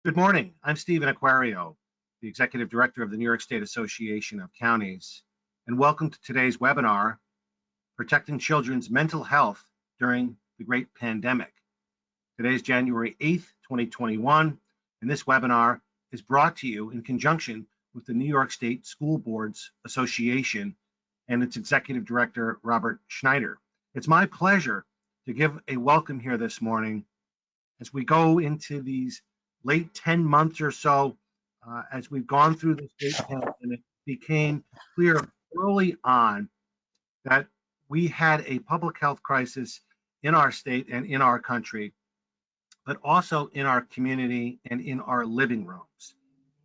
Good morning. I'm Stephen Aquario, the Executive Director of the New York State Association of Counties, and welcome to today's webinar, Protecting Children's Mental Health During the Great Pandemic. Today is January 8th, 2021, and this webinar is brought to you in conjunction with the New York State School Boards Association and its Executive Director, Robert Schneider. It's my pleasure to give a welcome here this morning as we go into these late 10 months or so, as we've gone through this great pandemic, it became clear early on that we had a public health crisis in our state and in our country, but also in our community and in our living rooms.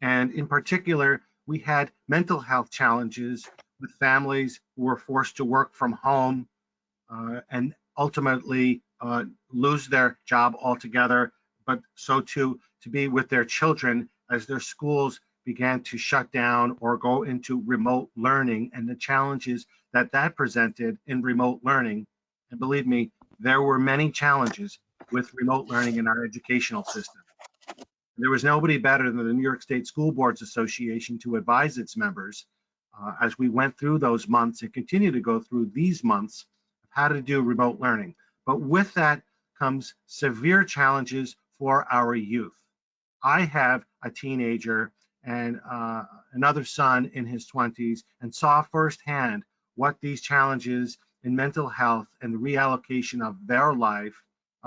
And in particular, we had mental health challenges with families who were forced to work from home and ultimately lose their job altogether, but so too to be with their children as their schools began to shut down or go into remote learning, and the challenges that that presented in remote learning. And believe me, there were many challenges with remote learning in our educational system. There was nobody better than the New York State School Boards Association to advise its members as we went through those months and continue to go through these months of how to do remote learning. But with that comes severe challenges for our youth. I have a teenager and another son in his 20s and saw firsthand what these challenges in mental health and the reallocation of their life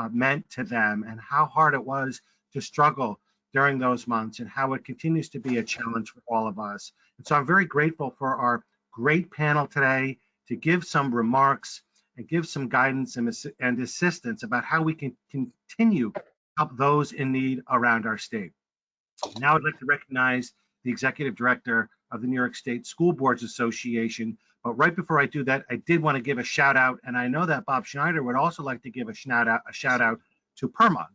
meant to them, and how hard it was to struggle during those months, and how it continues to be a challenge for all of us. And so I'm very grateful for our great panel today to give some remarks and give some guidance and assistance about how we can continue to help those in need around our state. Now I'd like to recognize the Executive Director of the New York State School Boards Association. But right before I do that, I did want to give a shout out, and I know that Bob Schneider would also like to give a shout out to PERMA.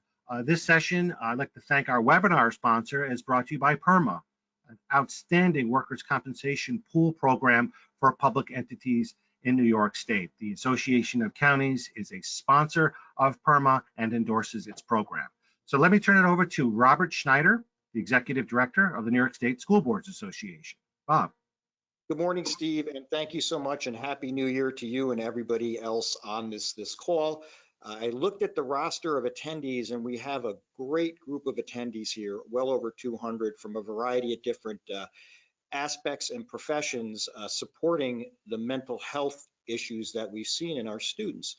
This session, I'd like to thank our webinar sponsor, is brought to you by PERMA, an outstanding workers' compensation pool program for public entities in New York State. The Association of Counties is a sponsor of PERMA and endorses its program. So let me turn it over to Robert Schneider, the Executive Director of the New York State School Boards Association. Bob. Good morning, Steve, and thank you so much, and Happy New Year to you and everybody else on this call. I looked at the roster of attendees, and we have a great group of attendees here, well over 200 from a variety of different aspects and professions supporting the mental health issues that we've seen in our students.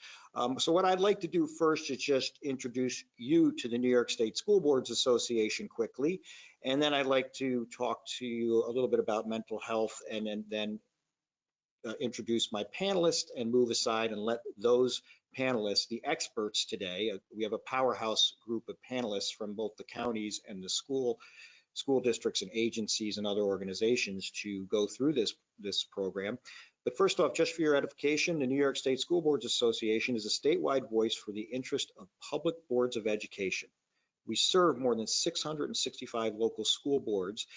So what I'd like to do first is just introduce you to the New York State School Boards Association quickly, and then I'd like to talk to you a little bit about mental health, and then introduce my panelists and move aside and let those panelists, the experts today, we have a powerhouse group of panelists from both the counties and the school districts and agencies and other organizations to go through this program. But first off, just for your edification, the New York State School Boards Association is a statewide voice for the interest of public boards of education. We serve more than 665 local school boards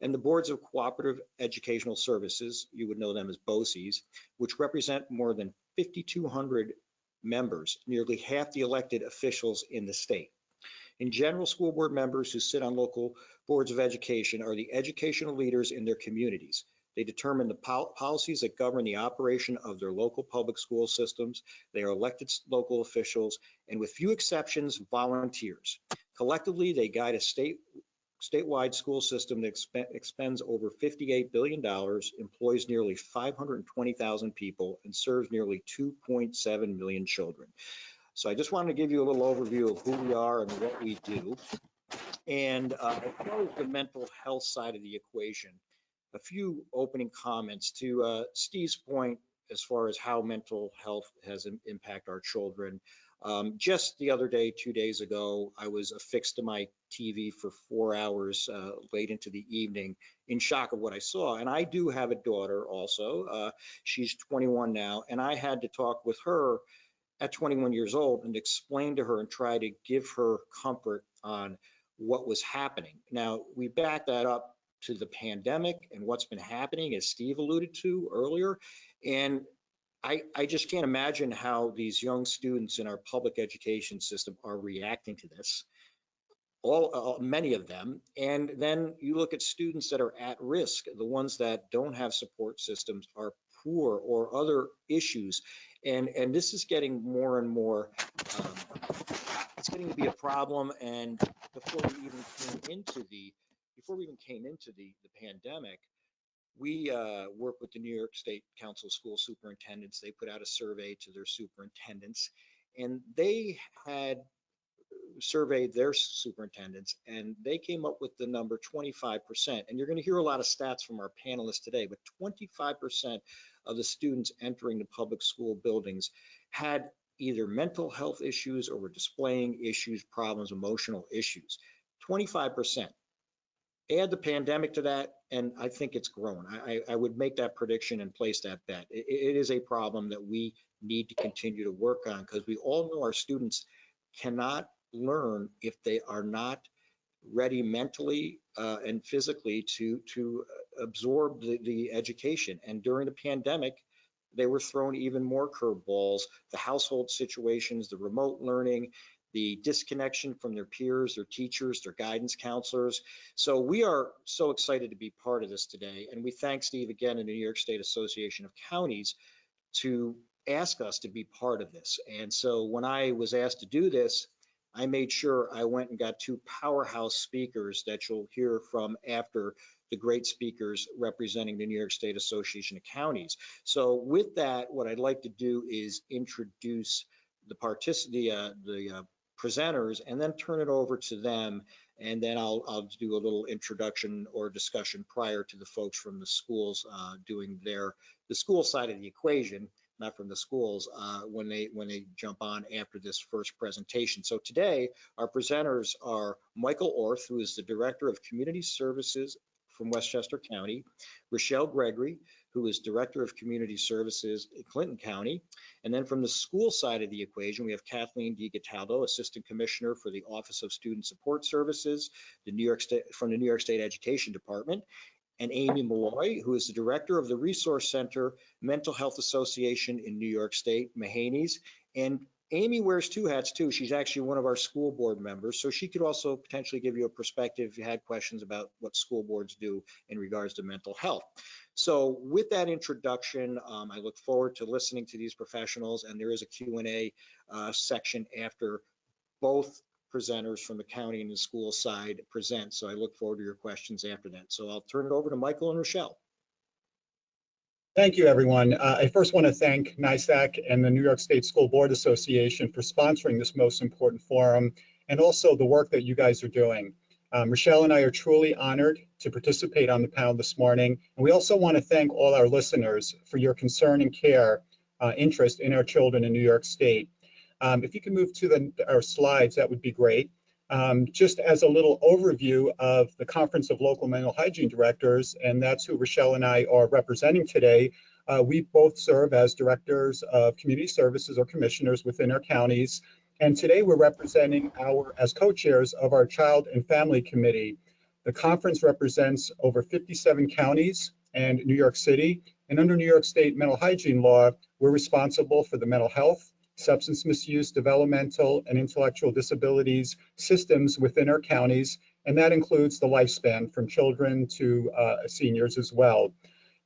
and the boards of cooperative educational services, you would know them as BOCES, which represent more than 5,200 members, nearly half the elected officials in the state. In general, school board members who sit on local boards of education are the educational leaders in their communities. They determine the policies that govern the operation of their local public school systems. They are elected local officials, and with few exceptions, volunteers. Collectively, they guide a statewide school system that expends over $58 billion, employs nearly 520,000 people, and serves nearly 2.7 million children. So I just wanted to give you a little overview of who we are and what we do. And as far as the mental health side of the equation, a few opening comments to Steve's point as far as how mental health has impacted our children. Just the other day, 2 days ago, I was affixed to my TV for 4 hours late into the evening in shock of what I saw. And I do have a daughter also. She's 21 now, and I had to talk with her at 21 years old and explain to her and try to give her comfort on what was happening. Now, we back that up to the pandemic and what's been happening, as Steve alluded to earlier. And I just can't imagine how these young students in our public education system are reacting to this. many of them. And then you look at students that are at risk, the ones that don't have support systems, are poor, or other issues. And this is getting more and more, it's getting to be a problem. And before we even came into the pandemic, we work with the New York State Council of School Superintendents. They put out a survey to their superintendents, and they had surveyed their superintendents, and they came up with the number 25%. And you're going to hear a lot of stats from our panelists today, but 25% of the students entering the public school buildings had either mental health issues or were displaying issues, problems, emotional issues. 25%. Add the pandemic to that, and I think it's grown. I would make that prediction and place that bet. It is a problem that we need to continue to work on, because we all know our students cannot learn if they are not ready mentally and physically to absorb the education. And during the pandemic, they were thrown even more curveballs: the household situations, the remote learning, the disconnection from their peers, their teachers, their guidance counselors. So we are so excited to be part of this today. And we thank Steve again and the New York State Association of Counties to ask us to be part of this. And so when I was asked to do this, I made sure I went and got two powerhouse speakers that you'll hear from after, the great speakers representing the New York State Association of Counties. So with that, what I'd like to do is introduce the presenters, and then turn it over to them. And then I'll do a little introduction or discussion prior to the folks from the schools doing the school side of the equation, not from the schools, when they jump on after this first presentation. So today, our presenters are Michael Orth, who is the Director of Community Services from Westchester County, Rochelle Gregory, who is Director of Community Services in Clinton County. And then from the school side of the equation, we have Kathleen DiGataldo, Assistant Commissioner for the Office of Student Support Services, from the New York State Education Department, and Amy Malloy, who is the Director of the Resource Center Mental Health Association in New York State, Mahaney's. And Amy wears two hats too. She's actually one of our school board members, so she could also potentially give you a perspective if you had questions about what school boards do in regards to mental health. So with that introduction, I look forward to listening to these professionals, and there is a Q&A section after both presenters from the county and the school side present. So I look forward to your questions after that. So I'll turn it over to Michael and Rochelle. Thank you, everyone. I first want to thank NYSSBA and the New York State School Board Association for sponsoring this most important forum, and also the work that you guys are doing. Rochelle and I are truly honored to participate on the panel this morning. And we also want to thank all our listeners for your concern and care, interest in our children in New York State. If you can move to our slides, that would be great. Just as a little overview of the Conference of Local Mental Hygiene Directors, and that's who Rochelle and I are representing today. We both serve as directors of community services or commissioners within our counties. And today we're representing as co-chairs of our Child and Family Committee. The conference represents over 57 counties and New York City. And under New York State mental hygiene law, we're responsible for the mental health, substance misuse, developmental, and intellectual disabilities systems within our counties, and that includes the lifespan from children to seniors as well.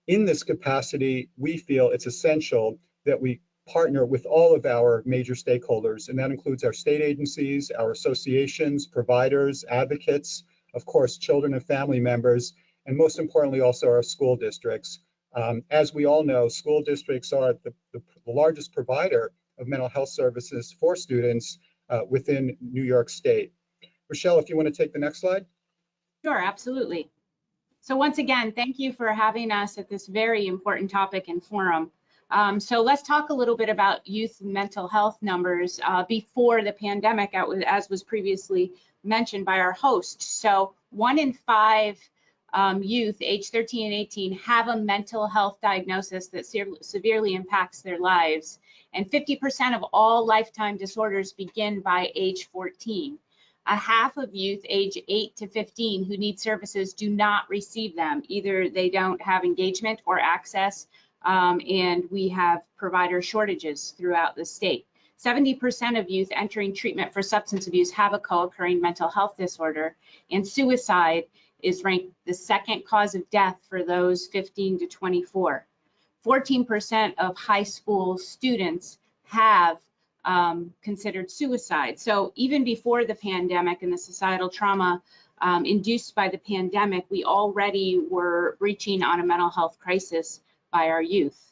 In this capacity, we feel it's essential that we partner with all of our major stakeholders, and that includes our state agencies, our associations, providers, advocates, of course, children and family members, and most importantly, also our school districts. As we all know, school districts are the largest provider of mental health services for students within New York State. Rochelle, if you want to take the next slide. Sure, absolutely. So once again, thank you for having us at this very important topic and forum. So let's talk a little bit about youth mental health numbers before the pandemic, as was previously mentioned by our host. So 1 in 5 youth aged 13 and 18 have a mental health diagnosis that severely impacts their lives. And 50% of all lifetime disorders begin by age 14. A half of youth age 8 to 15 who need services do not receive them. Either they don't have engagement or access, and we have provider shortages throughout the state. 70% of youth entering treatment for substance abuse have a co-occurring mental health disorder, and suicide is ranked the second cause of death for those 15 to 24. 14% of high school students have considered suicide. So even before the pandemic and the societal trauma induced by the pandemic, we already were reaching on a mental health crisis by our youth.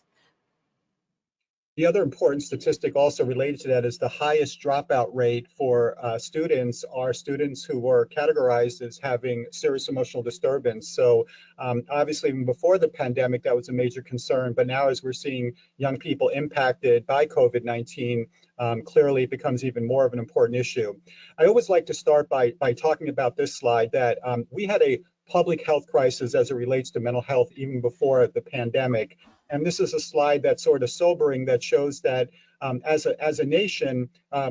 The other important statistic also related to that is the highest dropout rate for students are students who were categorized as having serious emotional disturbance. So obviously even before the pandemic, that was a major concern, but now as we're seeing young people impacted by COVID-19, clearly it becomes even more of an important issue. I always like to start by talking about this slide that we had a public health crisis as it relates to mental health even before the pandemic. And this is a slide that's sort of sobering that shows that as a nation,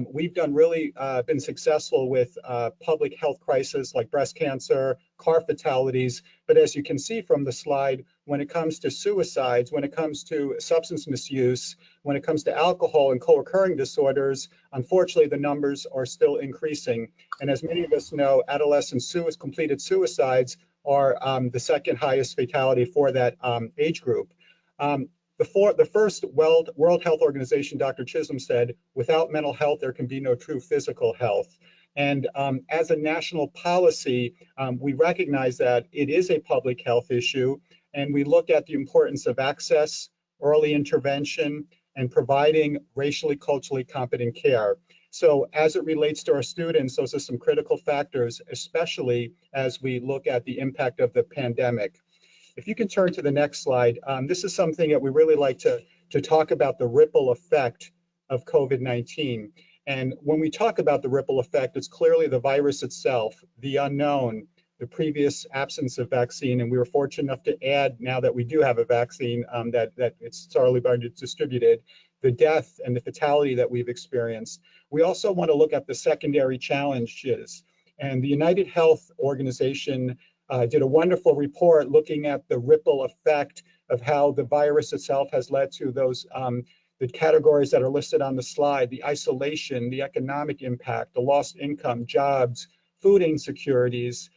we've been successful with public health crises like breast cancer, car fatalities. But as you can see from the slide, when it comes to suicides, when it comes to substance misuse, when it comes to alcohol and co-occurring disorders, unfortunately, the numbers are still increasing. And as many of us know, adolescent completed suicides are the second highest fatality for that age group. The first World Health Organization, Dr. Chisholm said, without mental health, there can be no true physical health. And as a national policy, we recognize that it is a public health issue, and we look at the importance of access, early intervention, and providing racially, culturally competent care. So as it relates to our students, those are some critical factors, especially as we look at the impact of the pandemic. If you can turn to the next slide, this is something that we really like to talk about, the ripple effect of COVID-19. And when we talk about the ripple effect, it's clearly the virus itself, the unknown, the previous absence of vaccine. And we were fortunate enough to add, now that we do have a vaccine, that it's thoroughly distributed, the death and the fatality that we've experienced. We also want to look at the secondary challenges. And the United Health Organization did a wonderful report looking at the ripple effect of how the virus itself has led to those the categories that are listed on the slide: the isolation, the economic impact, the lost income, jobs, food insecurities,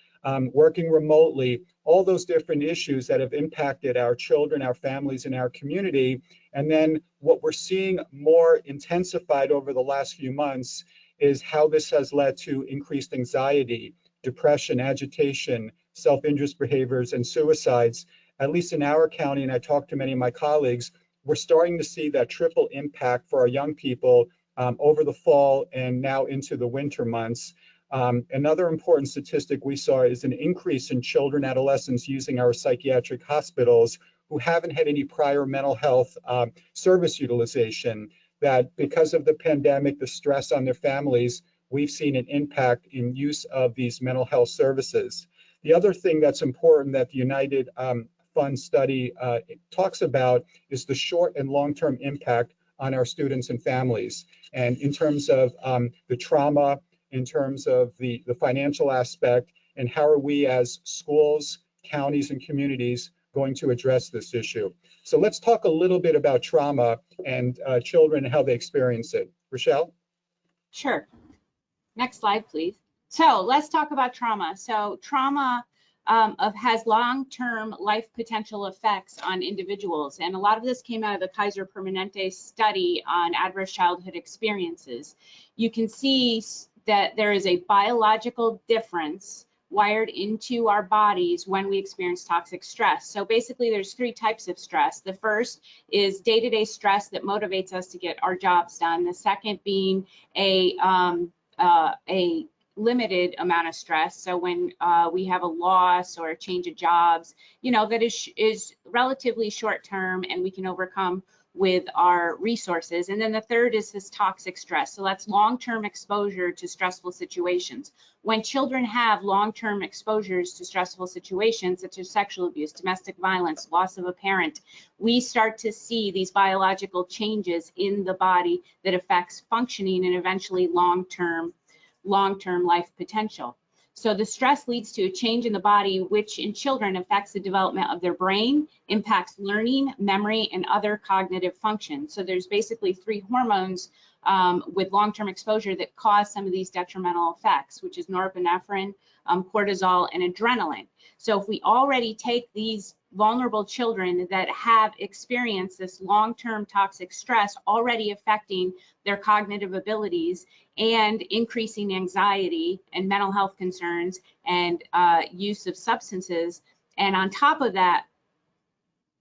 working remotely, all those different issues that have impacted our children, our families, and our community. And then what we're seeing more intensified over the last few months is how this has led to increased anxiety, depression, agitation, self-injurious behaviors, and suicides. At least in our county, and I talked to many of my colleagues, we're starting to see that triple impact for our young people over the fall and now into the winter months. Another important statistic we saw is an increase in children, adolescents using our psychiatric hospitals who haven't had any prior mental health service utilization, that because of the pandemic, the stress on their families, we've seen an impact in use of these mental health services. The other thing that's important that the United Fund study talks about is the short and long-term impact on our students and families. And in terms of the trauma, in terms of the financial aspect, and how are we as schools, counties, and communities going to address this issue. So let's talk a little bit about trauma and children and how they experience it. Rochelle? Sure. Next slide, please. So let's talk about trauma. So trauma has long-term life potential effects on individuals. And a lot of this came out of the Kaiser Permanente study on adverse childhood experiences. You can see that there is a biological difference wired into our bodies when we experience toxic stress. So basically there's three types of stress. The first is day-to-day stress that motivates us to get our jobs done. The second being a limited amount of stress. So when we have a loss or a change of jobs, you know, that is relatively short term and we can overcome with our resources. And then the third is this toxic stress. So that's long-term exposure to stressful situations. When children have long-term exposures to stressful situations, such as sexual abuse, domestic violence, loss of a parent, we start to see these biological changes in the body that affects functioning and eventually long-term life potential. So the stress leads to a change in the body, which in children affects the development of their brain, impacts learning, memory, and other cognitive functions. So there's basically three hormones with long-term exposure that cause some of these detrimental effects, which is norepinephrine, cortisol, and adrenaline. So if we already take these vulnerable children that have experienced this long-term toxic stress already affecting their cognitive abilities and increasing anxiety and mental health concerns and use of substances, and on top of that,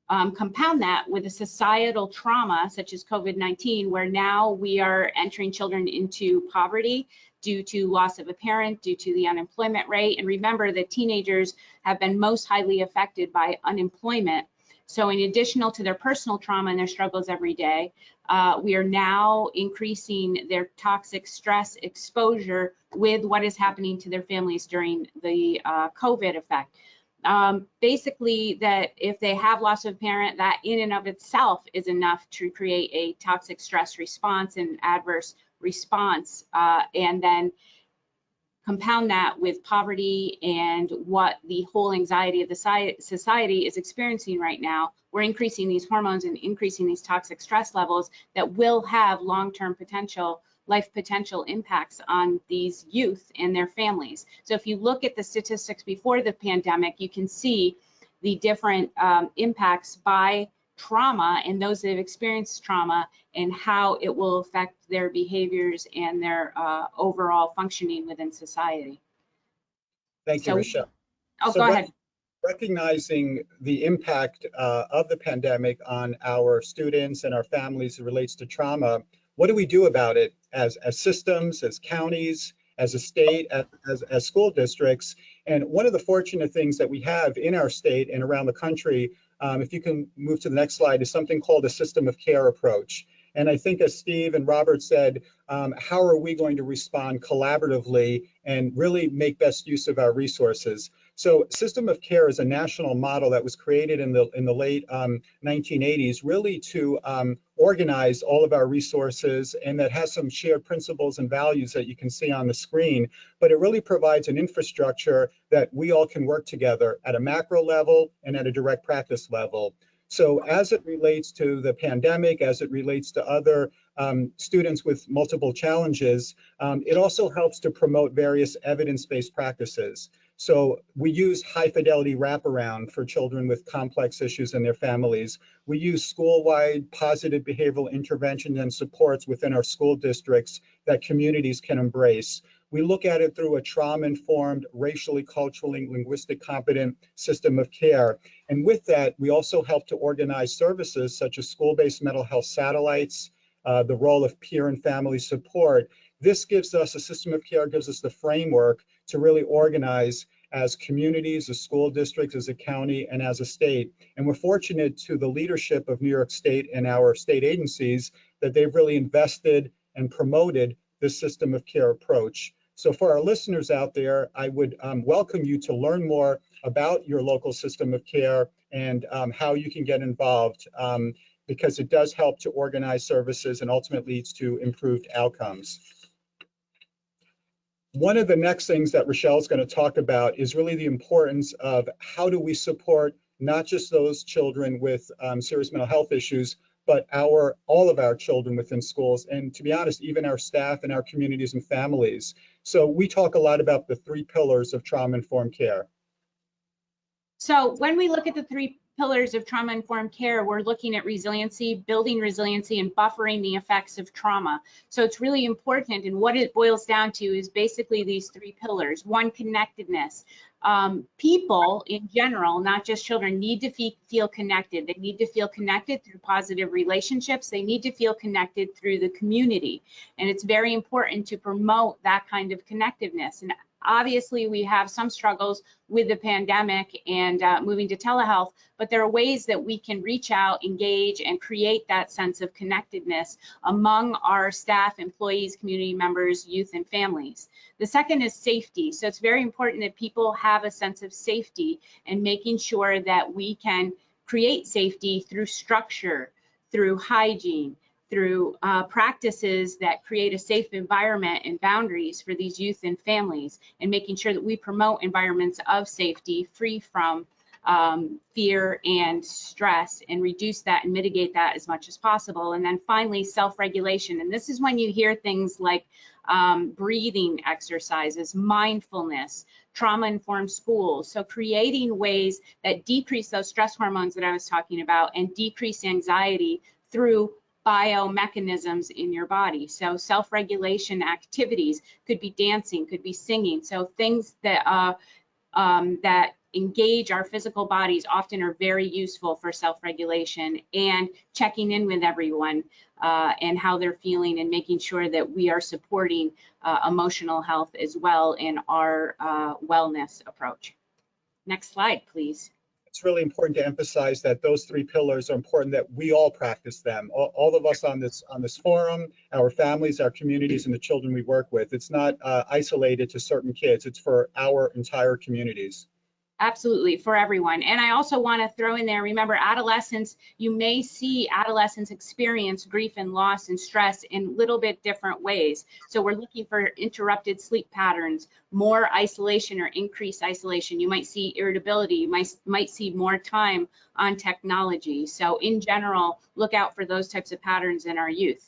compound that with a societal trauma such as COVID-19, where now we are entering children into poverty due to loss of a parent, due to the unemployment rate. And remember that teenagers have been most highly affected by unemployment. So in addition to their personal trauma and their struggles every day, we are now increasing their toxic stress exposure with what is happening to their families during the COVID effect. Basically, that if they have loss of a parent, that in and of itself is enough to create a toxic stress response and adverse response, and then compound that with poverty and what the whole anxiety of the society is experiencing right now. We're increasing these hormones and increasing these toxic stress levels that will have long-term potential, life potential impacts on these youth and their families. So if you look at the statistics before the pandemic, you can see the different impacts by trauma and those that have experienced trauma and how it will affect their behaviors and their overall functioning within society. Thank you, Rochelle. Oh, go ahead. Recognizing the impact of the pandemic on our students and our families as it relates to trauma, what do we do about it as systems, as counties, as a state, as school districts? And one of the fortunate things that we have in our state and around the country, if you can move to the next slide, is something called a system of care approach. And I think, as Steve and Robert said, how are we going to respond collaboratively and really make best use of our resources? So system of care is a national model that was created in the late 1980s, really to organize all of our resources, and that has some shared principles and values that you can see on the screen. But it really provides an infrastructure that we all can work together at a macro level and at a direct practice level. So as it relates to the pandemic, as it relates to other students with multiple challenges, it also helps to promote various evidence-based practices. So we use high fidelity wraparound for children with complex issues and their families. We use school-wide positive behavioral interventions and supports within our school districts that communities can embrace. We look at it through a trauma-informed, racially, culturally, linguistic competent system of care. And with that, we also help to organize services such as school-based mental health satellites, the role of peer and family support. This gives us, a system of care gives us the framework to really organize as communities, as school districts, as a county, and as a state. And we're fortunate to the leadership of New York State and our state agencies that they've really invested and promoted this system of care approach. So for our listeners out there, I would welcome you to learn more about your local system of care and how you can get involved, because it does help to organize services and ultimately leads to improved outcomes. One of the next things that Rochelle is going to talk about is really the importance of how do we support not just those children with serious mental health issues, but all of our children within schools, and to be honest, even our staff and our communities and families. So we talk a lot about the 3 pillars of trauma-informed care. So when we look at the 3 pillars of trauma-informed care, we're looking at resiliency, building resiliency, and buffering the effects of trauma. So it's really important, and what it boils down to is basically these 3 pillars. 1, connectedness. People in general, not just children, need to feel connected. They need to feel connected through positive relationships. They need to feel connected through the community. And it's very important to promote that kind of connectiveness. And obviously, we have some struggles with the pandemic and moving to telehealth, but there are ways that we can reach out, engage, and create that sense of connectedness among our staff, employees, community members, youth, and families. The second is safety. So it's very important that people have a sense of safety and making sure that we can create safety through structure, through hygiene, through practices that create a safe environment and boundaries for these youth and families, and making sure that we promote environments of safety free from fear and stress and reduce that and mitigate that as much as possible. And then finally, self-regulation. And this is when you hear things like breathing exercises, mindfulness, trauma-informed schools. So creating ways that decrease those stress hormones that I was talking about and decrease anxiety through biomechanisms in your body. So self-regulation activities could be dancing, could be singing. So things that that engage our physical bodies often are very useful for self-regulation, and checking in with everyone and how they're feeling, and making sure that we are supporting emotional health as well in our wellness approach. Next slide, please. It's really important to emphasize that those three pillars are important, that we all practice them. All of us on this forum, our families, our communities, and the children we work with. It's not isolated to certain kids. It's for our entire communities. Absolutely, for everyone. And I also want to throw in there, remember, adolescents, you may see adolescents experience grief and loss and stress in little bit different ways. So we're looking for interrupted sleep patterns, more isolation or increased isolation. You might see irritability, you might see more time on technology. So in general, look out for those types of patterns in our youth.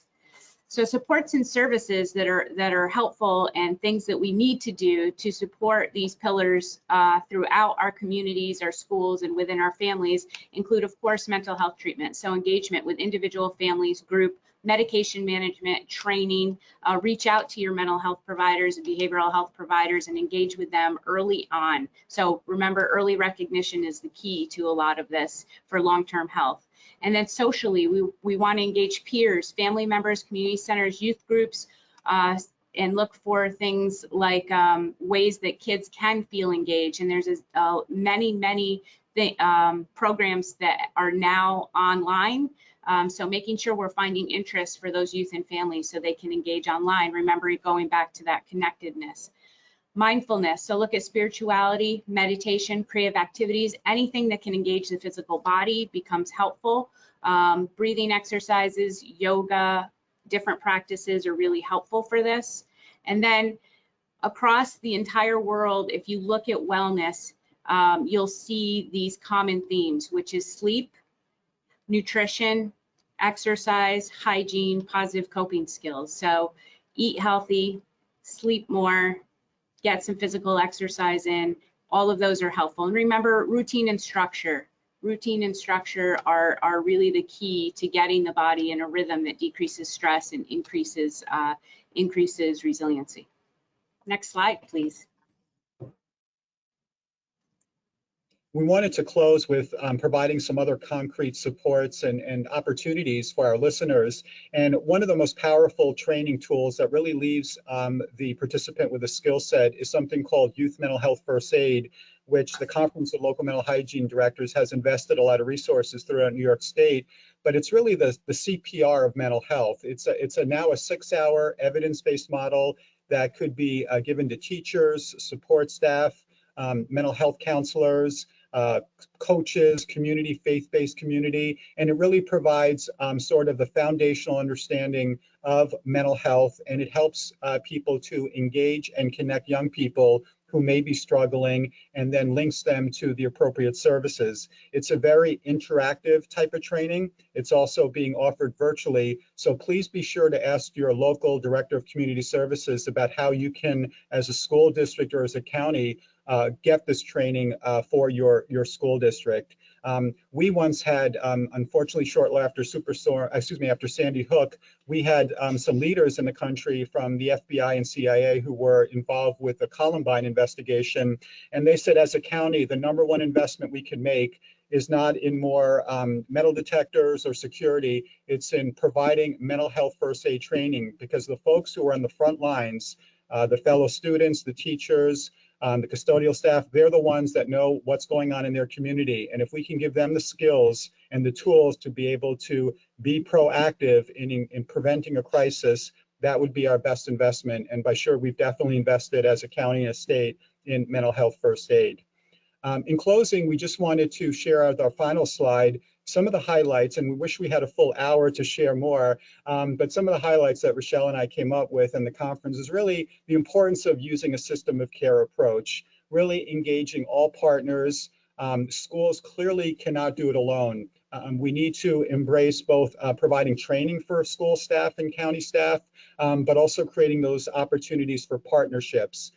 So supports and services that are helpful and things that we need to do to support these pillars throughout our communities, our schools, and within our families include, of course, mental health treatment. So engagement with individual, families, group, medication management, training, reach out to your mental health providers and behavioral health providers and engage with them early on. So remember, early recognition is the key to a lot of this for long-term health. And then socially, we want to engage peers, family members, community centers, youth groups, and look for things like ways that kids can feel engaged. And there's many programs that are now online. So making sure we're finding interest for those youth and families so they can engage online. Remember, going back to that connectedness. Mindfulness, so look at spirituality, meditation, creative activities, anything that can engage the physical body becomes helpful. Breathing exercises, yoga, different practices are really helpful for this. And then across the entire world, if you look at wellness, you'll see these common themes, which is sleep, nutrition, exercise, hygiene, positive coping skills. So eat healthy, sleep more, get some physical exercise in. All of those are helpful. And remember, routine and structure. Routine and structure are really the key to getting the body in a rhythm that decreases stress and increases resiliency. Next slide, please. We wanted to close with providing some other concrete supports and opportunities for our listeners. And one of the most powerful training tools that really leaves the participant with a skill set is something called Youth Mental Health First Aid, which the Conference of Local Mental Hygiene Directors has invested a lot of resources throughout New York State. But it's really the CPR of mental health. It's now a 6-hour evidence-based model that could be given to teachers, support staff, mental health counselors, coaches, community, faith-based community, and it really provides sort of the foundational understanding of mental health, and it helps people to engage and connect young people who may be struggling, and then links them to the appropriate services. It's a very interactive type of training. It's also being offered virtually, so please be sure to ask your local director of community services about how you can, as a school district or as a county, get this training for your school district. We once had, unfortunately, shortly after after Sandy Hook, we had some leaders in the country from the FBI and CIA who were involved with the Columbine investigation, and they said, as a county, the #1 investment we can make is not in more metal detectors or security, it's in providing mental health first aid training, because the folks who are on the front lines, the fellow students, the teachers, the custodial staff, they're the ones that know what's going on in their community. And if we can give them the skills and the tools to be able to be proactive in preventing a crisis, that would be our best investment. And by sure, we've definitely invested as a county and a state in mental health first aid. In closing, we just wanted to share our final slide, some of the highlights, and we wish we had a full hour to share more, but some of the highlights that Rochelle and I came up with in the conference is really the importance of using a system of care approach, really engaging all partners, Schools clearly cannot do it alone. We need to embrace both providing training for school staff and county staff, but also creating those opportunities for partnerships.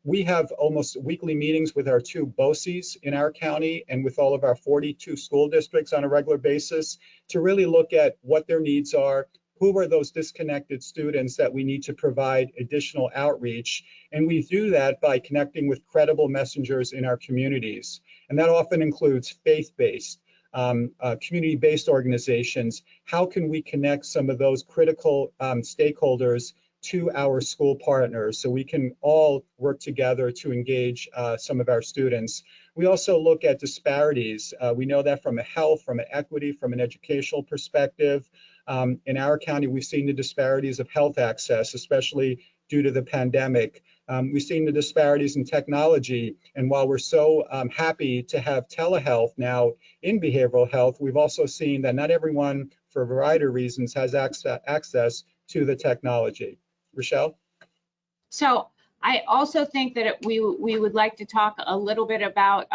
We have almost weekly meetings with our 2 BOCES in our county and with all of our 42 school districts on a regular basis to really look at what their needs are, who are those disconnected students that we need to provide additional outreach. And we do that by connecting with credible messengers in our communities. And that often includes faith-based, community-based organizations. How can we connect some of those critical stakeholders to our school partners so we can all work together to engage some of our students? We also look at disparities. We know that from a health, from an equity, from an educational perspective. In our county, we've seen the disparities of health access, especially due to the pandemic. We've seen the disparities in technology. And while we're so happy to have telehealth now in behavioral health, we've also seen that not everyone, for a variety of reasons, has access to the technology. Rochelle? So I also think that we would like to talk a little bit about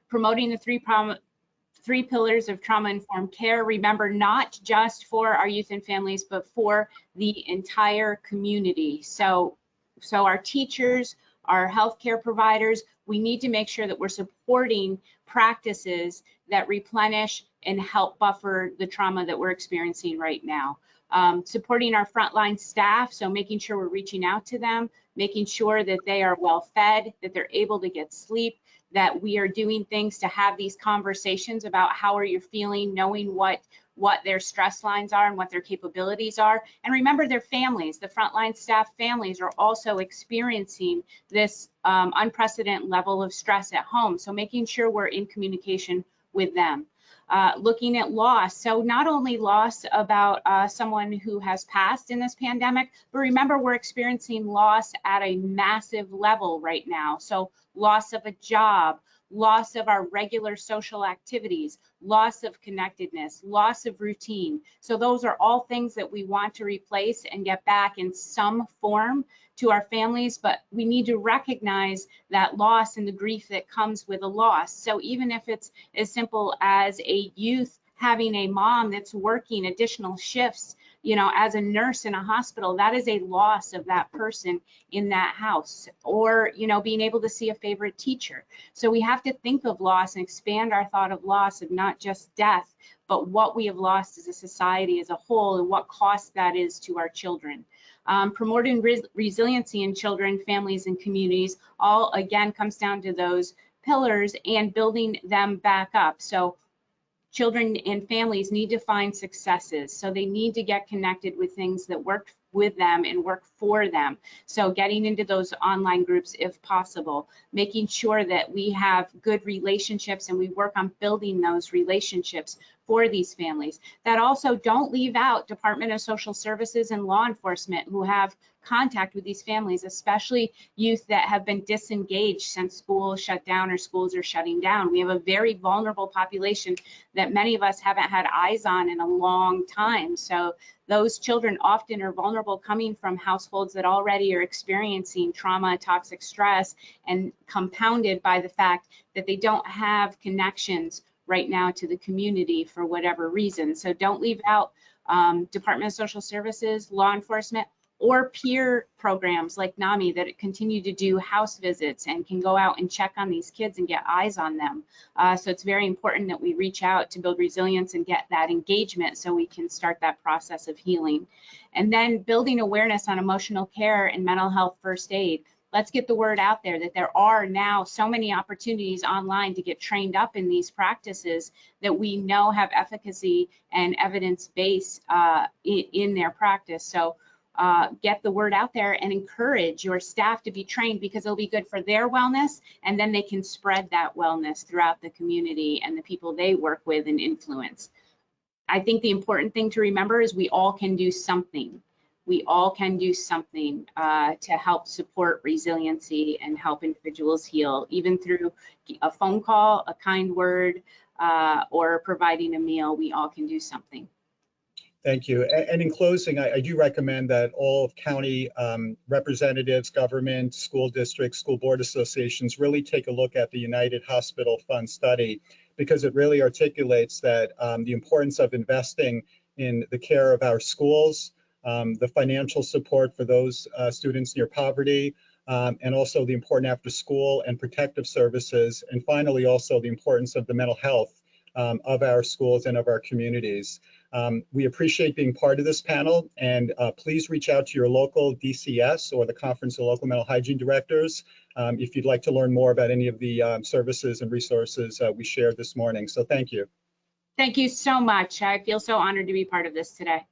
promoting the three pillars of trauma-informed care. Remember, not just for our youth and families, but for the entire community. So our teachers, our healthcare providers, we need to make sure that we're supporting practices that replenish and help buffer the trauma that we're experiencing right now. Supporting our frontline staff, so making sure we're reaching out to them, making sure that they are well fed, that they're able to get sleep, that we are doing things to have these conversations about how are you feeling, knowing what their stress lines are and what their capabilities are. And remember, their families, the frontline staff families, are also experiencing this unprecedented level of stress at home. So making sure we're in communication with them. Looking at loss, so not only loss about someone who has passed in this pandemic, but remember, we're experiencing loss at a massive level right now. So loss of a job, loss of our regular social activities, loss of connectedness, loss of routine. So those are all things that we want to replace and get back in some form to our families, but we need to recognize that loss and the grief that comes with a loss. So even if it's as simple as a youth having a mom that's working additional shifts, you know, as a nurse in a hospital, that is a loss of that person in that house, or, you know, being able to see a favorite teacher. So we have to think of loss and expand our thought of loss of not just death, but what we have lost as a society as a whole and what cost that is to our children. Promoting resiliency in children, families, and communities, all again comes down to those pillars and building them back up. So children and families need to find successes. So they need to get connected with things that work with them and work for them. So getting into those online groups if possible, making sure that we have good relationships and we work on building those relationships for these families. That also don't leave out Department of Social Services and law enforcement who have contact with these families, especially youth that have been disengaged since school shut down or schools are shutting down. We have a very vulnerable population that many of us haven't had eyes on in a long time. So those children often are vulnerable coming from households that already are experiencing trauma, toxic stress, and compounded by the fact that they don't have connections right now to the community for whatever reason. So don't leave out Department of Social Services, law enforcement, or peer programs like NAMI that continue to do house visits and can go out and check on these kids and get eyes on them. So it's very important that we reach out to build resilience and get that engagement so we can start that process of healing. And then building awareness on emotional care and mental health first aid. Let's get the word out there that there are now so many opportunities online to get trained up in these practices that we know have efficacy and evidence base in their practice. So get the word out there and encourage your staff to be trained, because it'll be good for their wellness, and then they can spread that wellness throughout the community and the people they work with and influence. I think the important thing to remember is we all can do something. We all can do something to help support resiliency and help individuals heal, even through a phone call, a kind word, or providing a meal. We all can do something. Thank you. And in closing, I do recommend that all county representatives, government, school districts, school board associations really take a look at the United Hospital Fund study, because it really articulates that the importance of investing in the care of our schools, the financial support for those students near poverty, and also the important after school and protective services, and finally also the importance of the mental health of our schools and of our communities. We appreciate being part of this panel, and please reach out to your local DCS or the Conference of Local Mental Hygiene Directors if you'd like to learn more about any of the services and resources we shared this morning. So thank you. Thank you so much. I feel so honored to be part of this today.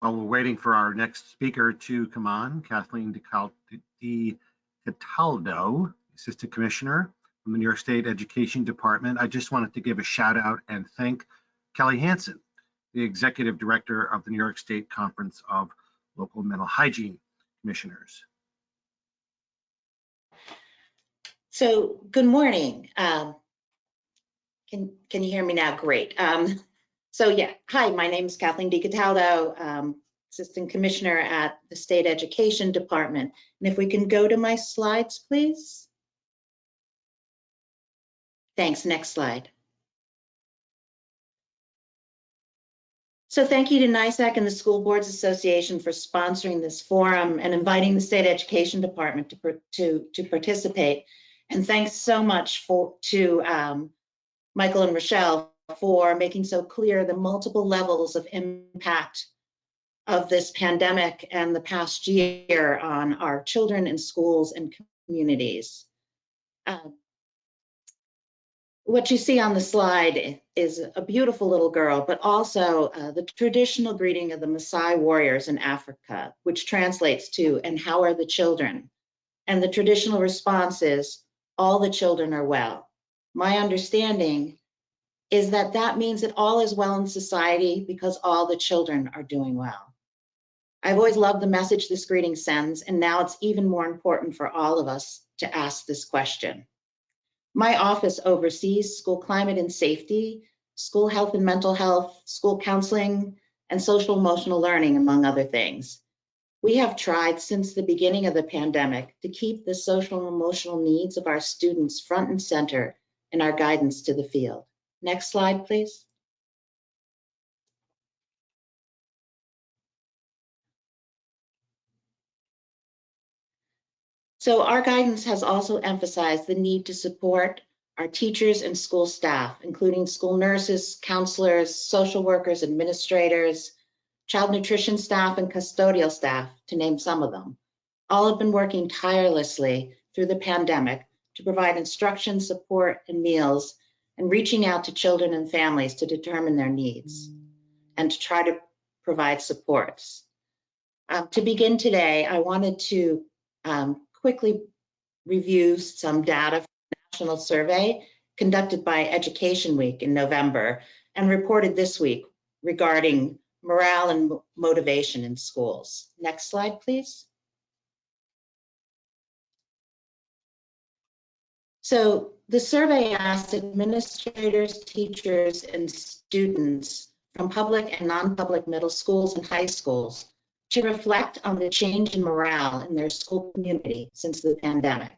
While we're waiting for our next speaker to come on, Kathleen DiCataldo, Assistant Commissioner from the New York State Education Department. I just wanted to give a shout out and thank Kelly Hansen, the Executive Director of the New York State Conference of Local Mental Hygiene Commissioners. So good morning. Can you hear me now? Great. So yeah, hi, my name is Kathleen DiCataldo, Assistant Commissioner at the State Education Department. And if we can go to my slides, please. Thanks, next slide. So thank you to NYSSBA and the School Boards Association for sponsoring this forum and inviting the State Education Department to participate. And thanks so much to Michael and Rochelle for making so clear the multiple levels of impact of this pandemic and the past year on our children and schools and communities. What you see on the slide is a beautiful little girl, but also the traditional greeting of the Maasai warriors in Africa, which translates to, "And how are the children?" And the traditional response is, "All the children are well." My understanding is that that means that all is well in society because all the children are doing well. I've always loved the message this greeting sends, and now it's even more important for all of us to ask this question. My office oversees school climate and safety, school health and mental health, school counseling, and social emotional learning, among other things. We have tried since the beginning of the pandemic to keep the social and emotional needs of our students front and center in our guidance to the field. Next slide, please. So our guidance has also emphasized the need to support our teachers and school staff, including school nurses, counselors, social workers, administrators, child nutrition staff, and custodial staff, to name some of them. All have been working tirelessly through the pandemic to provide instruction, support, and meals, and reaching out to children and families to determine their needs and to try to provide supports. To begin today, I wanted to quickly review some data from the national survey conducted by Education Week in November and reported this week regarding morale and motivation in schools. Next slide, please. So the survey asked administrators, teachers, and students from public and non-public middle schools and high schools to reflect on the change in morale in their school community since the pandemic.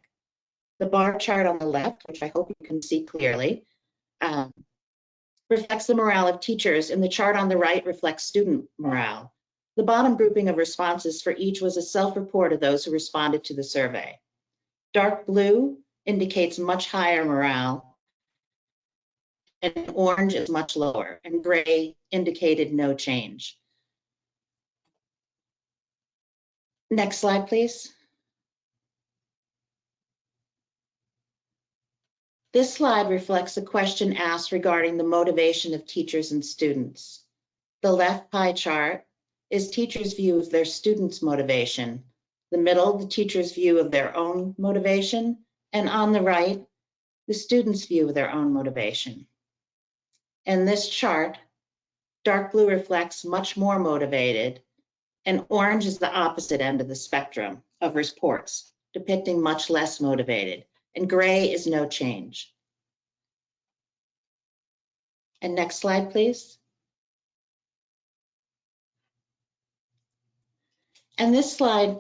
The bar chart on the left, which I hope you can see clearly, reflects the morale of teachers, and the chart on the right reflects student morale. The bottom grouping of responses for each was a self-report of those who responded to the survey. Dark blue indicates much higher morale, and orange is much lower, and gray indicated no change. Next slide, please. This slide reflects a question asked regarding the motivation of teachers and students. The left pie chart is teachers' view of their students' motivation. The middle, the teacher's view of their own motivation. And on the right, the student's view of their own motivation. In this chart, dark blue reflects much more motivated, and orange is the opposite end of the spectrum of reports, depicting much less motivated, and gray is no change. And next slide, please. And this slide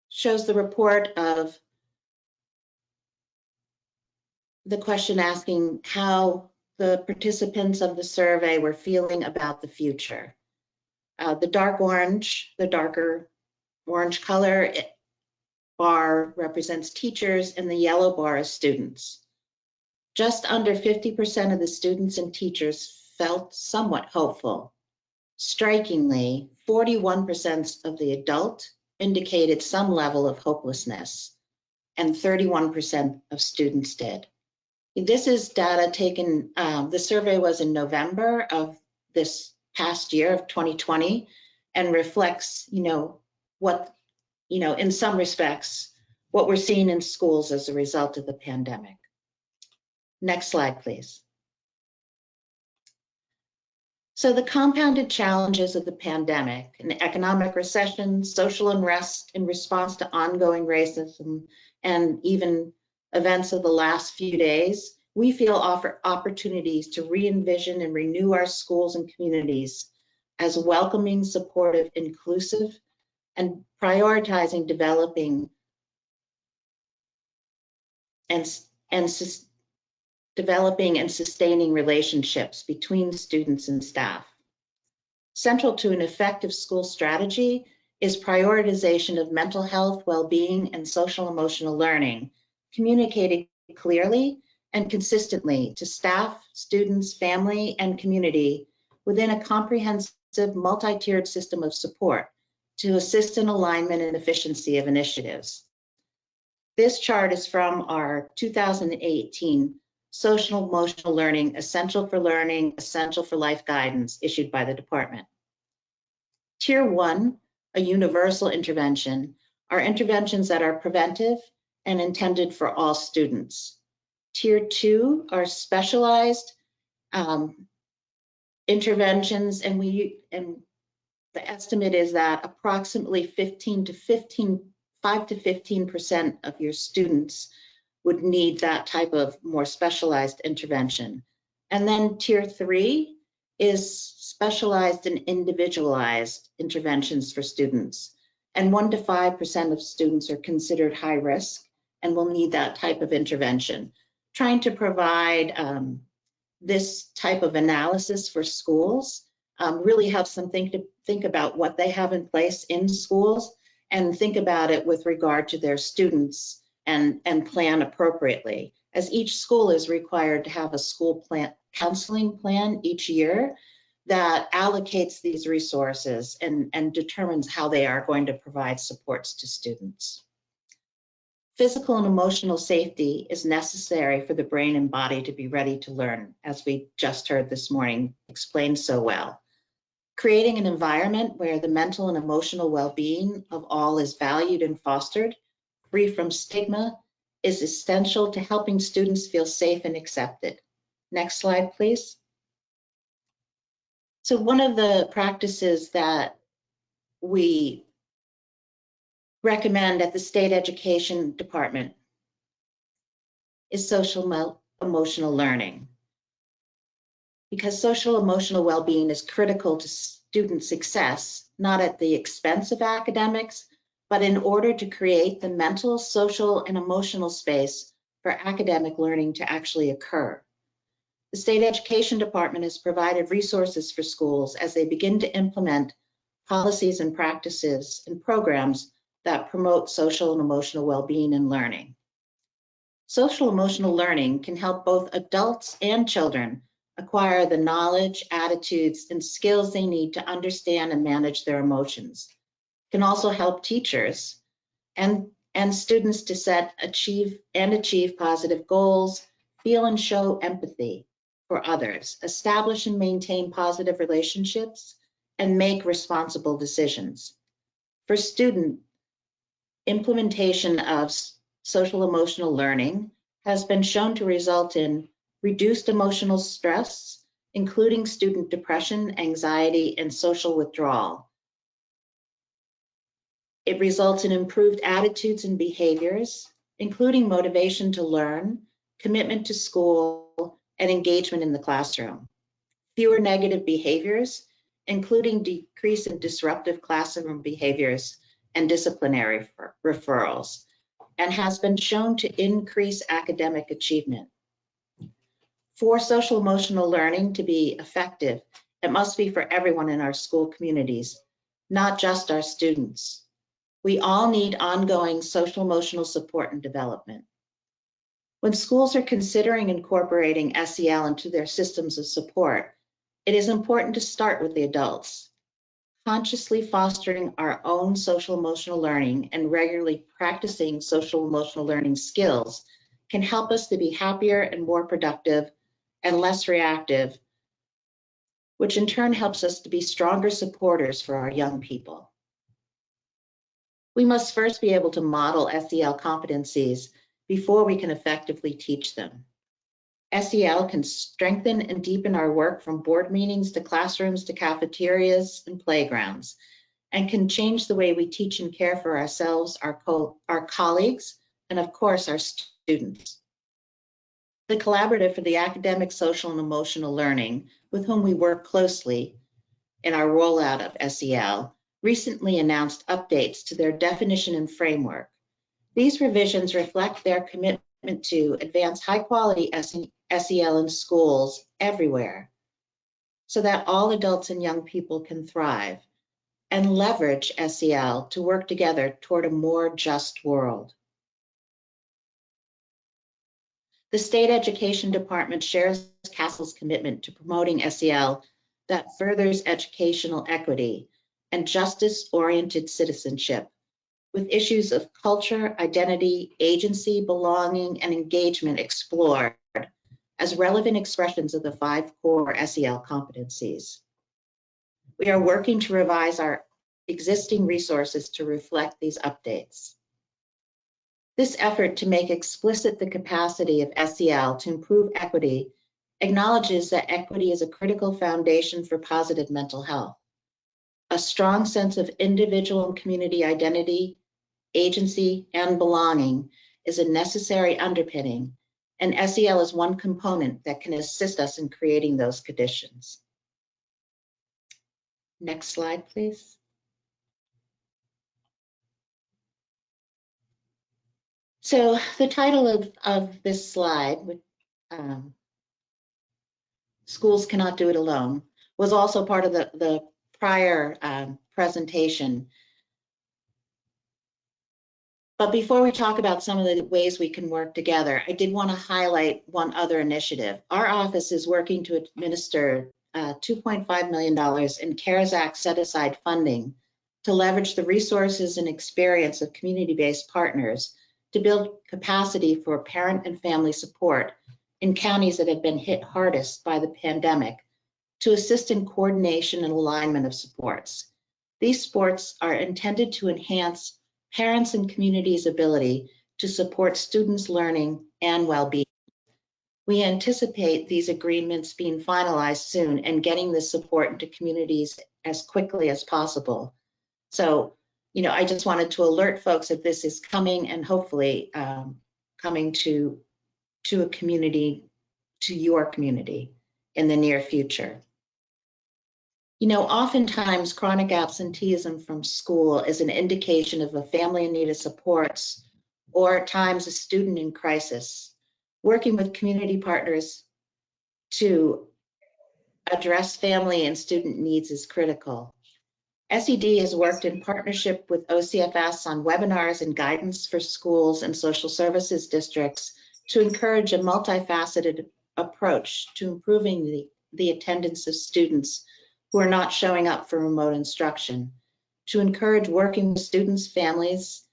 shows the report of the question asking how the participants of the survey were feeling about the future. The darker orange color bar represents teachers and the yellow bar is students. Just under 50% of the students and teachers felt somewhat hopeful. Strikingly, 41% of the adult indicated some level of hopelessness, and 31% of students did. This is data taken, the survey was in November of this past year of 2020, and reflects, what, in some respects, what we're seeing in schools as a result of the pandemic. Next slide, please. So the compounded challenges of the pandemic, an economic recession, social unrest in response to ongoing racism, and even events of the last few days, we feel offer opportunities to re-envision and renew our schools and communities as welcoming, supportive, inclusive, and prioritizing developing and sustaining relationships between students and staff. Central to an effective school strategy is prioritization of mental health, well-being, and social emotional learning, communicated clearly and consistently to staff, students, family, and community within a comprehensive multi-tiered system of support to assist in alignment and efficiency of initiatives. This chart is from our 2018 Social Emotional Learning, Essential for Learning, Essential for Life guidance issued by the department. Tier 1, a universal intervention, are interventions that are preventive and intended for all students. Tier 2 are specialized interventions, and the estimate is that approximately 5 to 15% of your students would need that type of more specialized intervention. And then tier 3 is specialized and individualized interventions for students. And 1 to 5% of students are considered high risk and will need that type of intervention. Trying to provide this type of analysis for schools really helps them think about what they have in place in schools and think about it with regard to their students and plan appropriately, as each school is required to have a school counseling plan each year that allocates these resources and determines how they are going to provide supports to students. Physical and emotional safety is necessary for the brain and body to be ready to learn, as we just heard this morning explained so well. Creating an environment where the mental and emotional well-being of all is valued and fostered, free from stigma, is essential to helping students feel safe and accepted. Next slide, please. So one of the practices that we recommend at the State Education Department is social emotional learning, because social emotional well-being is critical to student success, not at the expense of academics, but in order to create the mental, social, and emotional space for academic learning to actually occur. The State Education Department has provided resources for schools as they begin to implement policies and practices and programs that promote social and emotional well-being and learning. Social emotional learning can help both adults and children acquire the knowledge, attitudes, and skills they need to understand and manage their emotions. It can also help teachers and students to achieve positive goals, feel and show empathy for others, establish and maintain positive relationships, and make responsible decisions. For student, implementation of social emotional learning has been shown to result in reduced emotional stress, including student depression, anxiety, and social withdrawal. It results in improved attitudes and behaviors, including motivation to learn, commitment to school, and engagement in the classroom. Fewer negative behaviors, including decrease in disruptive classroom behaviors and disciplinary referrals, and has been shown to increase academic achievement. For social emotional learning to be effective, it must be for everyone in our school communities, not just our students. We all need ongoing social emotional support and development. When schools are considering incorporating SEL into their systems of support, it is important to start with the adults. Consciously fostering our own social emotional learning and regularly practicing social emotional learning skills can help us to be happier and more productive and less reactive, which in turn helps us to be stronger supporters for our young people. We must first be able to model SEL competencies before we can effectively teach them. SEL can strengthen and deepen our work from board meetings to classrooms to cafeterias and playgrounds, and can change the way we teach and care for ourselves, our colleagues, and of course, our students. The Collaborative for the Academic, Social, and Emotional Learning, with whom we work closely in our rollout of SEL, recently announced updates to their definition and framework. These revisions reflect their commitment to advance high-quality SEL in schools everywhere, so that all adults and young people can thrive, and leverage SEL to work together toward a more just world. The State Education Department shares CASEL's commitment to promoting SEL that furthers educational equity and justice-oriented citizenship, with issues of culture, identity, agency, belonging, and engagement explored as relevant expressions of the 5 core SEL competencies. We are working to revise our existing resources to reflect these updates. This effort to make explicit the capacity of SEL to improve equity acknowledges that equity is a critical foundation for positive mental health. A strong sense of individual and community identity, agency, and belonging is a necessary underpinning, and SEL is one component that can assist us in creating those conditions. Next slide, please. So the title of this slide, Schools Cannot Do It Alone, was also part of the prior presentation. But before we talk about some of the ways we can work together, I did want to highlight one other initiative. Our office is working to administer $2.5 million in CARES Act set-aside funding to leverage the resources and experience of community-based partners to build capacity for parent and family support in counties that have been hit hardest by the pandemic, to assist in coordination and alignment of supports. These supports are intended to enhance parents and communities' ability to support students' learning and well-being. We anticipate these agreements being finalized soon and getting this support into communities as quickly as possible. So, I just wanted to alert folks that this is coming, and hopefully coming to a community, to your community in the near future. Oftentimes chronic absenteeism from school is an indication of a family in need of supports, or at times a student in crisis. Working with community partners to address family and student needs is critical. SED has worked in partnership with OCFS on webinars and guidance for schools and social services districts to encourage a multifaceted approach to improving the attendance of students who are not showing up for remote instruction, to encourage working with students' families,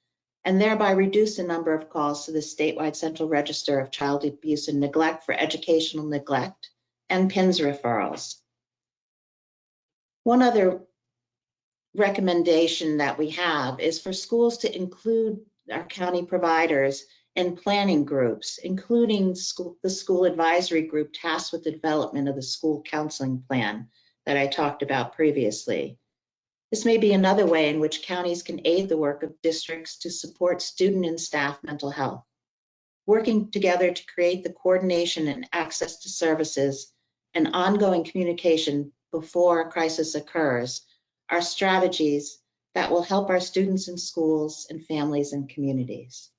and thereby reduce the number of calls to the statewide Central Register of Child Abuse and Neglect for educational neglect and PINS referrals. One other recommendation that we have is for schools to include our county providers in planning groups, including the school advisory group tasked with the development of the school counseling plan that I talked about previously. This may be another way in which counties can aid the work of districts to support student and staff mental health. Working together to create the coordination and access to services and ongoing communication before a crisis occurs are strategies that will help our students in schools and families and communities.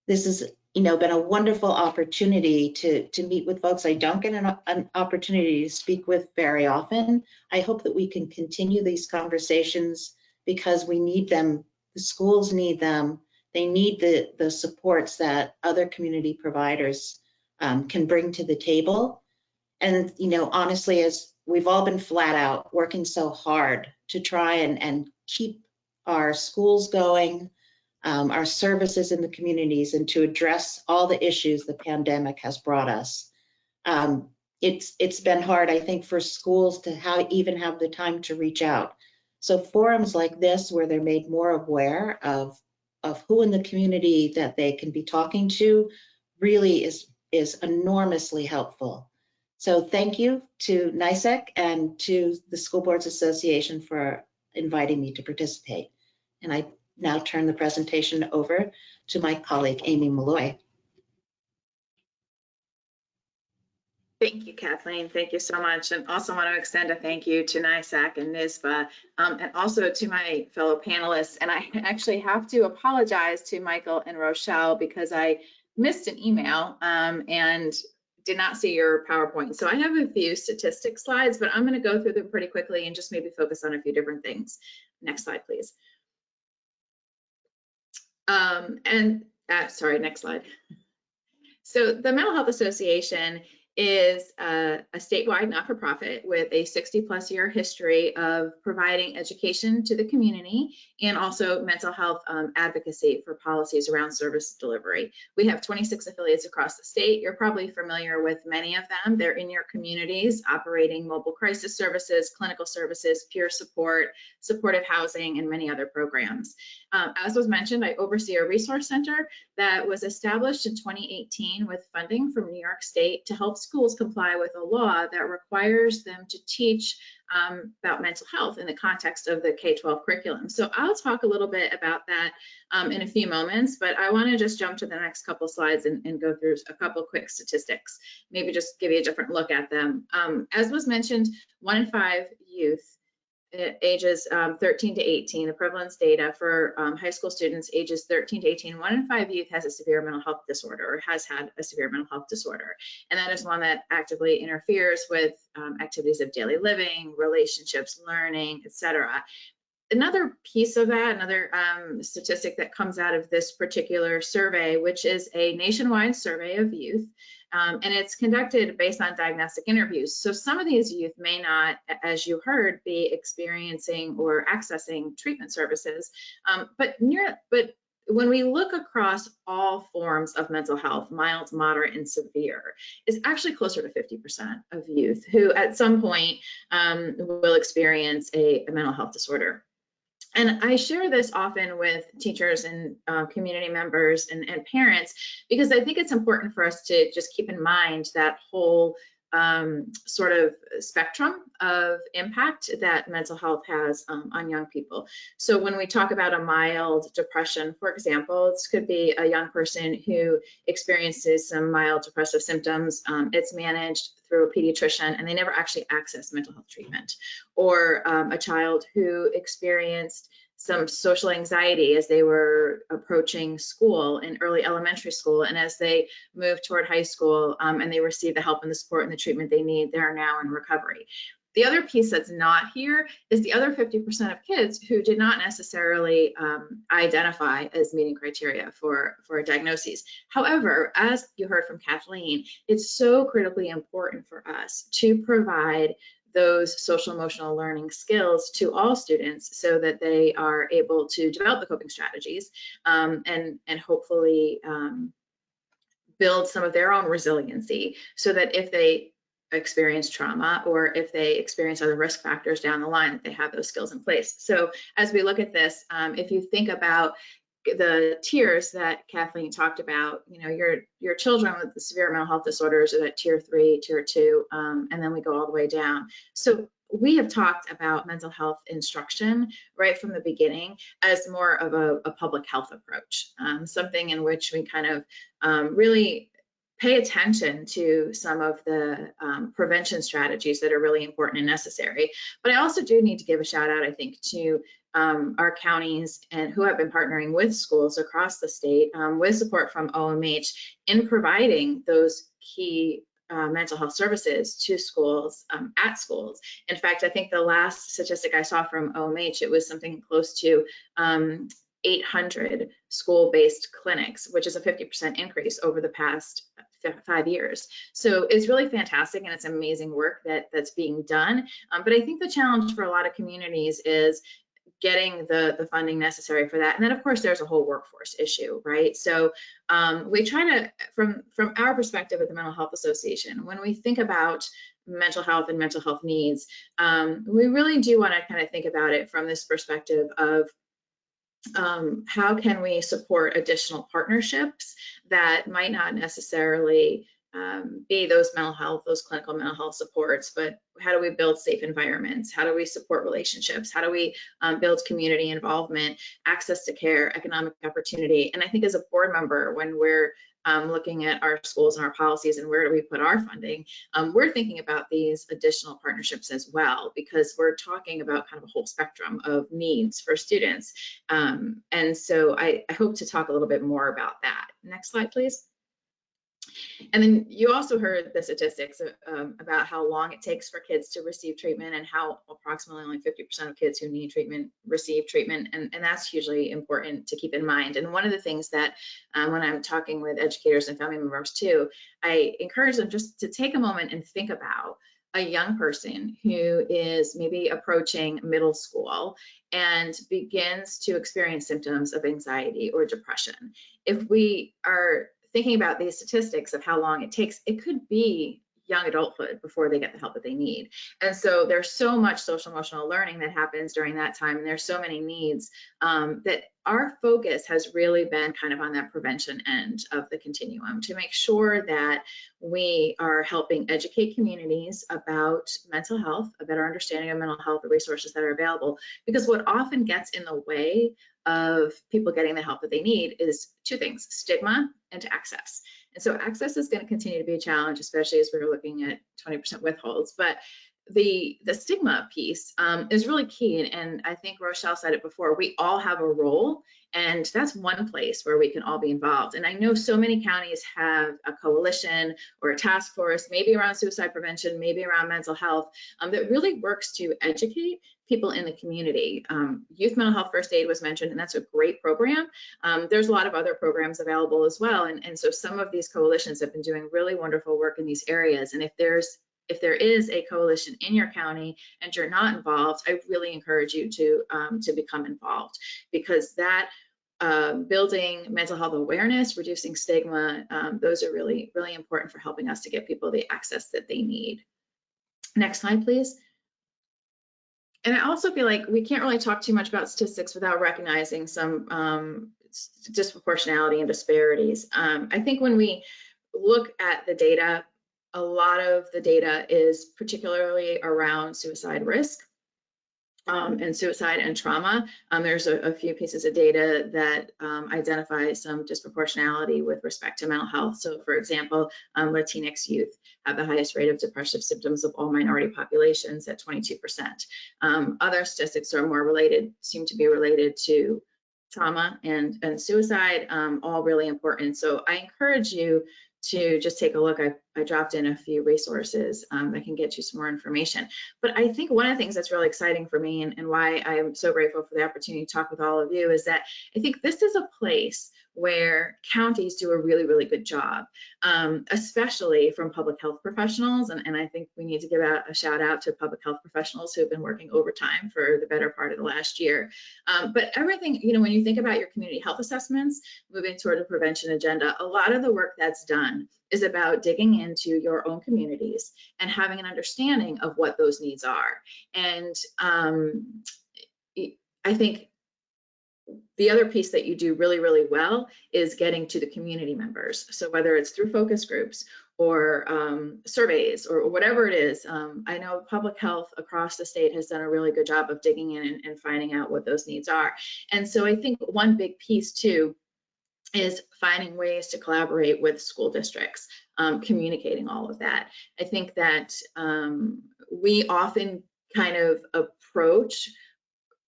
This has, been a wonderful opportunity to meet with folks I don't get an opportunity to speak with very often. I hope that we can continue these conversations because we need them. The schools need them. They need the supports that other community providers can bring to the table. And, honestly, as we've all been flat out working so hard to try and keep our schools going, our services in the communities, and to address all the issues the pandemic has brought us. It's been hard, I think, for schools to even have the time to reach out. So forums like this, where they're made more aware of who in the community that they can be talking to, really is enormously helpful. So thank you to NYSSBA and to the School Boards Association for inviting me to participate. And I now turn the presentation over to my colleague, Amy Malloy. Thank you, Kathleen. Thank you so much. And also want to extend a thank you to NYSSBA and NYSSBA, and also to my fellow panelists. And I actually have to apologize to Michael and Rochelle because I missed an email and did not see your PowerPoint. So I have a few statistic slides, but I'm going to go through them pretty quickly and just maybe focus on a few different things. Next slide, please. Sorry, next slide. So the Mental Health Association is a statewide not-for-profit with a 60+ year history of providing education to the community and also mental health advocacy for policies around service delivery. We have 26 affiliates across the state. You're probably familiar with many of them. They're in your communities operating mobile crisis services, clinical services, peer support, supportive housing, and many other programs. As was mentioned, I oversee a resource center that was established in 2018 with funding from New York State to help schools comply with a law that requires them to teach about mental health in the context of the K-12 curriculum. So I'll talk a little bit about that in a few moments, but I want to just jump to the next couple slides and go through a couple quick statistics, maybe just give you a different look at them. As was mentioned, 1 in 5 youth ages 13 to 18, the prevalence data for high school students ages 13 to 18, 1 in 5 youth has a severe mental health disorder or has had a severe mental health disorder. And that is one that actively interferes with activities of daily living, relationships, learning, etc. Another piece of that, another statistic that comes out of this particular survey, which is a nationwide survey of youth, and it's conducted based on diagnostic interviews. So some of these youth may not, as you heard, be experiencing or accessing treatment services, but when we look across all forms of mental health, mild, moderate, and severe, it's actually closer to 50% of youth who at some point will experience a mental health disorder. And I share this often with teachers and community members and parents, because I think it's important for us to just keep in mind that whole sort of spectrum of impact that mental health has on young people. So when we talk about a mild depression, for example, this could be a young person who experiences some mild depressive symptoms. It's managed through a pediatrician and they never actually access mental health treatment. Or a child who experienced some social anxiety as they were approaching school in early elementary school, and as they move toward high school and they receive the help and the support and the treatment they need, they're now in recovery. The other piece that's not here is the other 50% of kids who did not necessarily identify as meeting criteria for a diagnosis. However, as you heard from Kathleen, it's so critically important for us to provide those social emotional learning skills to all students so that they are able to develop the coping strategies and hopefully build some of their own resiliency, so that if they experience trauma or if they experience other risk factors down the line, that they have those skills in place. So as we look at this, if you think about the tiers that Kathleen talked about, you know, your children with the severe mental health disorders are at tier 3, tier 2, and then we go all the way down. So we have talked about mental health instruction right from the beginning as more of a public health approach, something in which we kind of really pay attention to some of the prevention strategies that are really important and necessary. But I also do need to give a shout out, I think, to our counties and who have been partnering with schools across the state with support from OMH in providing those key mental health services to schools, at schools. In fact, I think the last statistic I saw from OMH, it was something close to 800 school-based clinics, which is a 50% increase over the past 5 years. So it's really fantastic, and it's amazing work that's being done. But I think the challenge for a lot of communities is getting the funding necessary for that. And then of course there's a whole workforce issue, right? So we try to, from our perspective at the Mental Health Association, when we think about mental health and mental health needs, we really do want to kind of think about it from this perspective of how can we support additional partnerships that might not necessarily be those mental health, those clinical mental health supports, but how do we build safe environments? How do we support relationships? How do we build community involvement, access to care, economic opportunity? And I think as a board member, when we're looking at our schools and our policies and where do we put our funding, we're thinking about these additional partnerships as well, because we're talking about kind of a whole spectrum of needs for students. And so I hope to talk a little bit more about that. Next slide, please. And then you also heard the statistics about how long it takes for kids to receive treatment and how approximately only 50% of kids who need treatment receive treatment. And that's hugely important to keep in mind. And one of the things that when I'm talking with educators and family members too, I encourage them just to take a moment and think about a young person who is maybe approaching middle school and begins to experience symptoms of anxiety or depression. If we are thinking about these statistics of how long it takes, it could be young adulthood before they get the help that they need. And so there's so much social emotional learning that happens during that time, and there's so many needs that our focus has really been kind of on that prevention end of the continuum to make sure that we are helping educate communities about mental health, a better understanding of mental health, the resources that are available, because what often gets in the way of people getting the help that they need is two things: stigma and access. And so access is going to continue to be a challenge, especially as we're looking at 20% withholds. But the stigma piece is really key. And I think Rochelle said it before, we all have a role, and that's one place where we can all be involved. And I know so many counties have a coalition or a task force, maybe around suicide prevention, maybe around mental health, that really works to educate people in the community. Youth Mental Health First Aid was mentioned, and that's a great program. There's a lot of other programs available as well. And so some of these coalitions have been doing really wonderful work in these areas. And if there is a coalition in your county and you're not involved, I really encourage you to become involved, because that building mental health awareness, reducing stigma, those are really, really important for helping us to get people the access that they need. Next slide, please. And I also feel like we can't really talk too much about statistics without recognizing some disproportionality and disparities. I think when we look at the data, a lot of the data is particularly around suicide risk and suicide and trauma. There's a few pieces of data that identify some disproportionality with respect to mental health. So for example, Latinx youth have the highest rate of depressive symptoms of all minority populations at 22%. Other statistics are more related, seem to be related to trauma and suicide, all really important. So I encourage you to just take a look. I dropped in a few resources that can get you some more information. But I think one of the things that's really exciting for me and why I am so grateful for the opportunity to talk with all of you is that I think this is a place where counties do a really, really good job, especially from public health professionals. And I think we need to give out a shout out to public health professionals who have been working overtime for the better part of the last year. But everything, when you think about your community health assessments, moving toward a prevention agenda, a lot of the work that's done is about digging into your own communities and having an understanding of what those needs are. And I think the other piece that you do really, really well is getting to the community members. So whether it's through focus groups or surveys or whatever it is, I know public health across the state has done a really good job of digging in and finding out what those needs are. And so I think one big piece too is finding ways to collaborate with school districts, communicating all of that. I think that we often kind of approach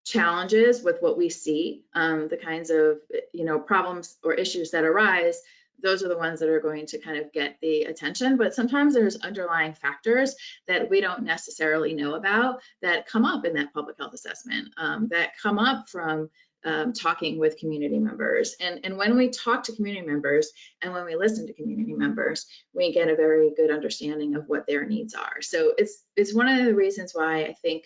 challenges with what we see, the kinds of problems or issues that arise. Those are the ones that are going to kind of get the attention, but sometimes there's underlying factors that we don't necessarily know about that come up in that public health assessment, that come up from talking with community members. And when we talk to community members and when we listen to community members, we get a very good understanding of what their needs are. So it's one of the reasons why I think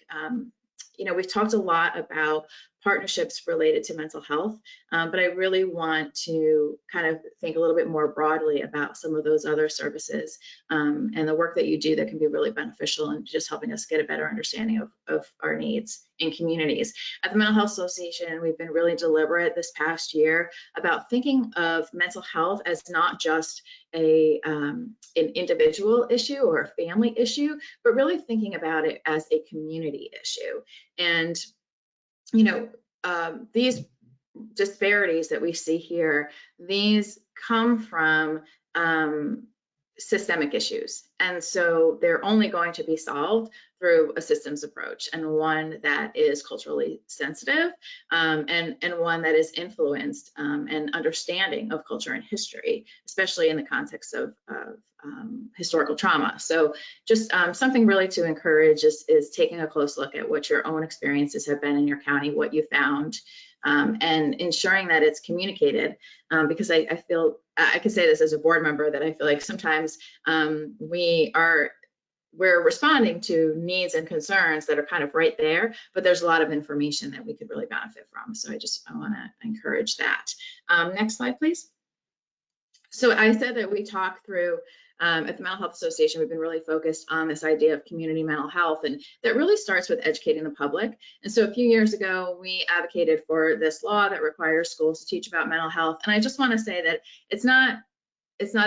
we've talked a lot about partnerships related to mental health, but I really want to kind of think a little bit more broadly about some of those other services and the work that you do that can be really beneficial in just helping us get a better understanding of our needs in communities. At the Mental Health Association, we've been really deliberate this past year about thinking of mental health as not just an individual issue or a family issue, but really thinking about it as a community issue. And these disparities that we see here, these come from systemic issues. And so they're only going to be solved through a systems approach, and one that is culturally sensitive, and one that is influenced and understanding of culture and history, especially in the context of historical trauma. So just something really to encourage is taking a close look at what your own experiences have been in your county, what you found, and ensuring that it's communicated, because I feel, I can say this as a board member, that I feel like sometimes we're responding to needs and concerns that are kind of right there, but there's a lot of information that we could really benefit from. So I want to encourage that. Next slide, please. So I said that we talk through, at the Mental Health Association, we've been really focused on this idea of community mental health, and that really starts with educating the public. And so a few years ago, we advocated for this law that requires schools to teach about mental health. And I just want to say that it's not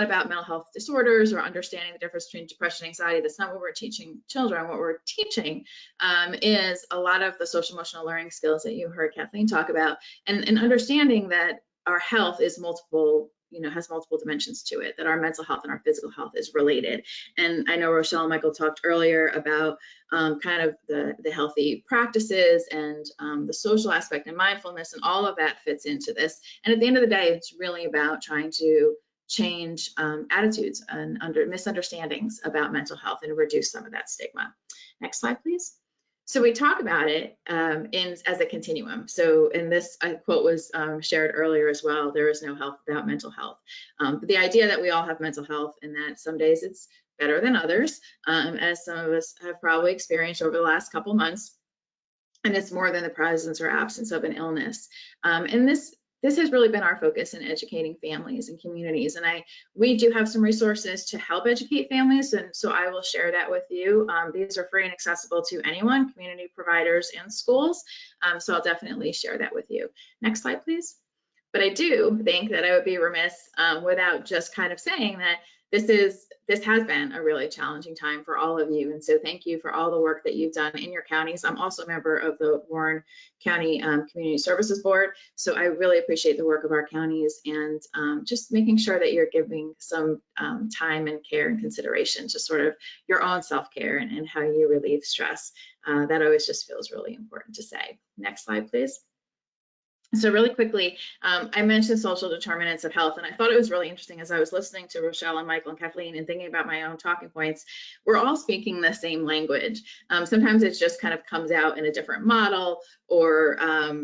about mental health disorders or understanding the difference between depression and anxiety. That's not what we're teaching children. What we're teaching is a lot of the social emotional learning skills that you heard Kathleen talk about, and understanding that our health is multiple, has multiple dimensions to it, that our mental health and our physical health is related. And I know Rochelle and Michael talked earlier about kind of the healthy practices and the social aspect and mindfulness, and all of that fits into this. And at the end of the day, it's really about trying to change attitudes and misunderstandings about mental health and reduce some of that stigma. Next slide, please. So we talk about it as a continuum. So in this quote was shared earlier as well, there is no health without mental health. But the idea that we all have mental health, and that some days it's better than others, as some of us have probably experienced over the last couple months, and it's more than the presence or absence of an illness. And this has really been our focus in educating families and communities. And we do have some resources to help educate families, and so I will share that with you. These are free and accessible to anyone, community providers and schools. So I'll definitely share that with you. Next slide, please. But I do think that I would be remiss without just kind of saying that this has been a really challenging time for all of you. And so thank you for all the work that you've done in your counties. I'm also a member of the Warren County Community Services Board. So I really appreciate the work of our counties, and just making sure that you're giving some time and care and consideration to sort of your own self-care and how you relieve stress. That always just feels really important to say. Next slide, please. So really quickly, I mentioned social determinants of health, and I thought it was really interesting as I was listening to Rochelle and Michael and Kathleen and thinking about my own talking points. We're all speaking the same language. Sometimes it just kind of comes out in a different model or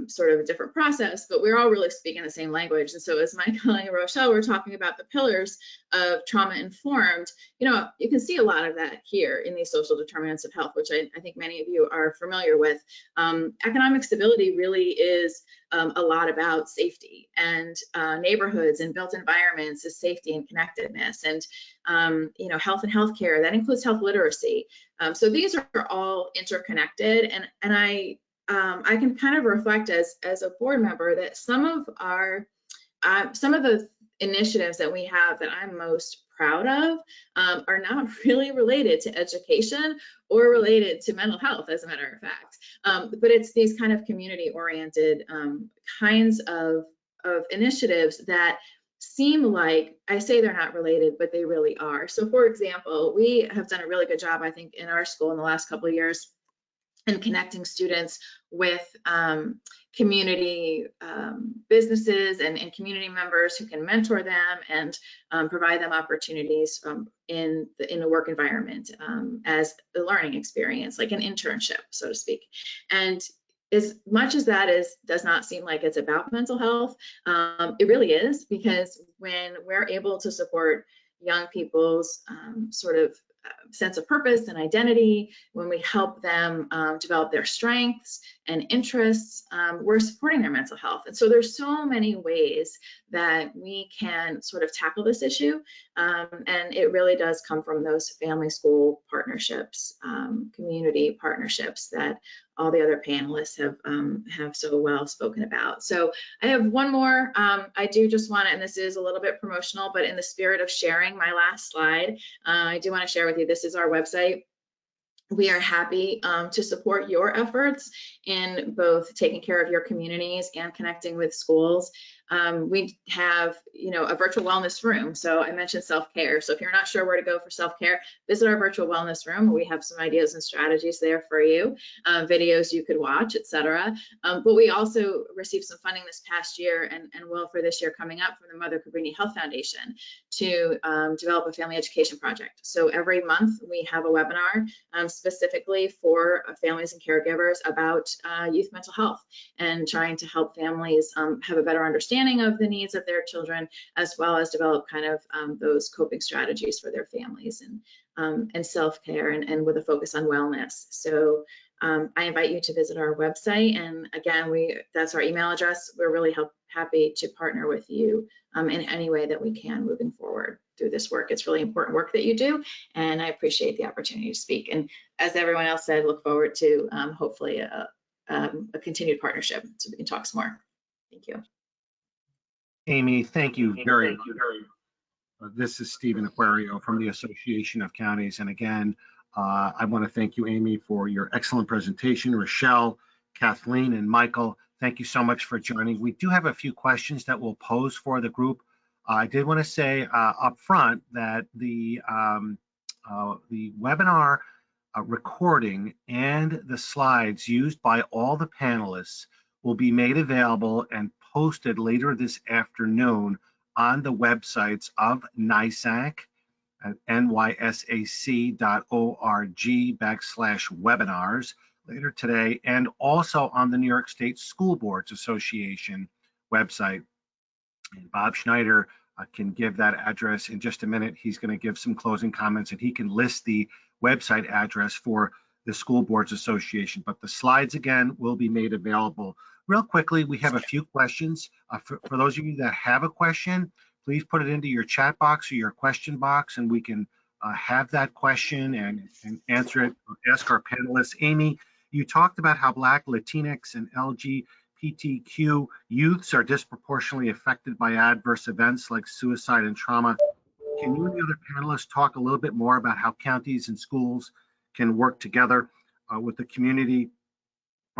sort of a different process, but we're all really speaking the same language. And so as Michael and Rochelle were talking about the pillars of trauma-informed, you know, you can see a lot of that here in these social determinants of health, which I think many of you are familiar with. Economic stability really is a lot about safety, and neighborhoods and built environments is safety and connectedness, and you know, health and healthcare, that includes health literacy. So these are all interconnected, and I can kind of reflect as a board member that some of the initiatives that we have that I'm most proud of are not really related to education or related to mental health, as a matter of fact. But it's these kind of community-oriented kinds of initiatives that seem like, I say they're not related, but they really are. So for example, we have done a really good job, I think, in our school in the last couple of years in connecting students with community businesses and community members who can mentor them and provide them opportunities in the work environment as a learning experience, like an internship, so to speak. And as much as that does not seem like it's about mental health, it really is, because when we're able to support young people's sort of sense of purpose and identity, when we help them develop their strengths and interests, we're supporting their mental health. And so there's so many ways that we can sort of tackle this issue. And it really does come from those family school partnerships, community partnerships that all the other panelists have so well spoken about. So I have one more. I do just want to, and this is a little bit promotional, but in the spirit of sharing my last slide, I do want to share with you, this is our website. We are happy to support your efforts in both taking care of your communities and connecting with schools. We have, you know, a virtual wellness room. So I mentioned self-care. So if you're not sure where to go for self-care, visit our virtual wellness room. We have some ideas and strategies there for you, videos you could watch, etc. But we also received some funding this past year and will for this year coming up from the Mother Cabrini Health Foundation to develop a family education project. So every month we have a webinar specifically for families and caregivers about youth mental health and trying to help families have a better understanding of the needs of their children, as well as develop kind of those coping strategies for their families and self-care and with a focus on wellness. So I invite you to visit our website. And again, that's our email address. We're really happy to partner with you in any way that we can moving forward through this work. It's really important work that you do, and I appreciate the opportunity to speak. And as everyone else said, look forward to hopefully a continued partnership so we can talk some more. Thank you. Amy, thank you very much. This is Stephen Aquario from the Association of Counties. And again, I want to thank you, Amy, for your excellent presentation. Rochelle, Kathleen, and Michael, thank you so much for joining. We do have a few questions that we'll pose for the group. I did want to say up front that the webinar recording and the slides used by all the panelists will be made available and posted later this afternoon on the websites of NYSSAC at nyssac.org/webinars later today, and also on the New York State School Boards Association website. And Bob Schneider can give that address in just a minute. He's going to give some closing comments, and he can list the website address for the School Boards Association. But the slides, again, will be made available. Real quickly, we have a few questions. For those of you that have a question, please put it into your chat box or your question box, and we can have that question and answer it, or ask our panelists. Amy, you talked about how Black, Latinx, and LGBTQ youths are disproportionately affected by adverse events like suicide and trauma. Can you and the other panelists talk a little bit more about how counties and schools can work together with the community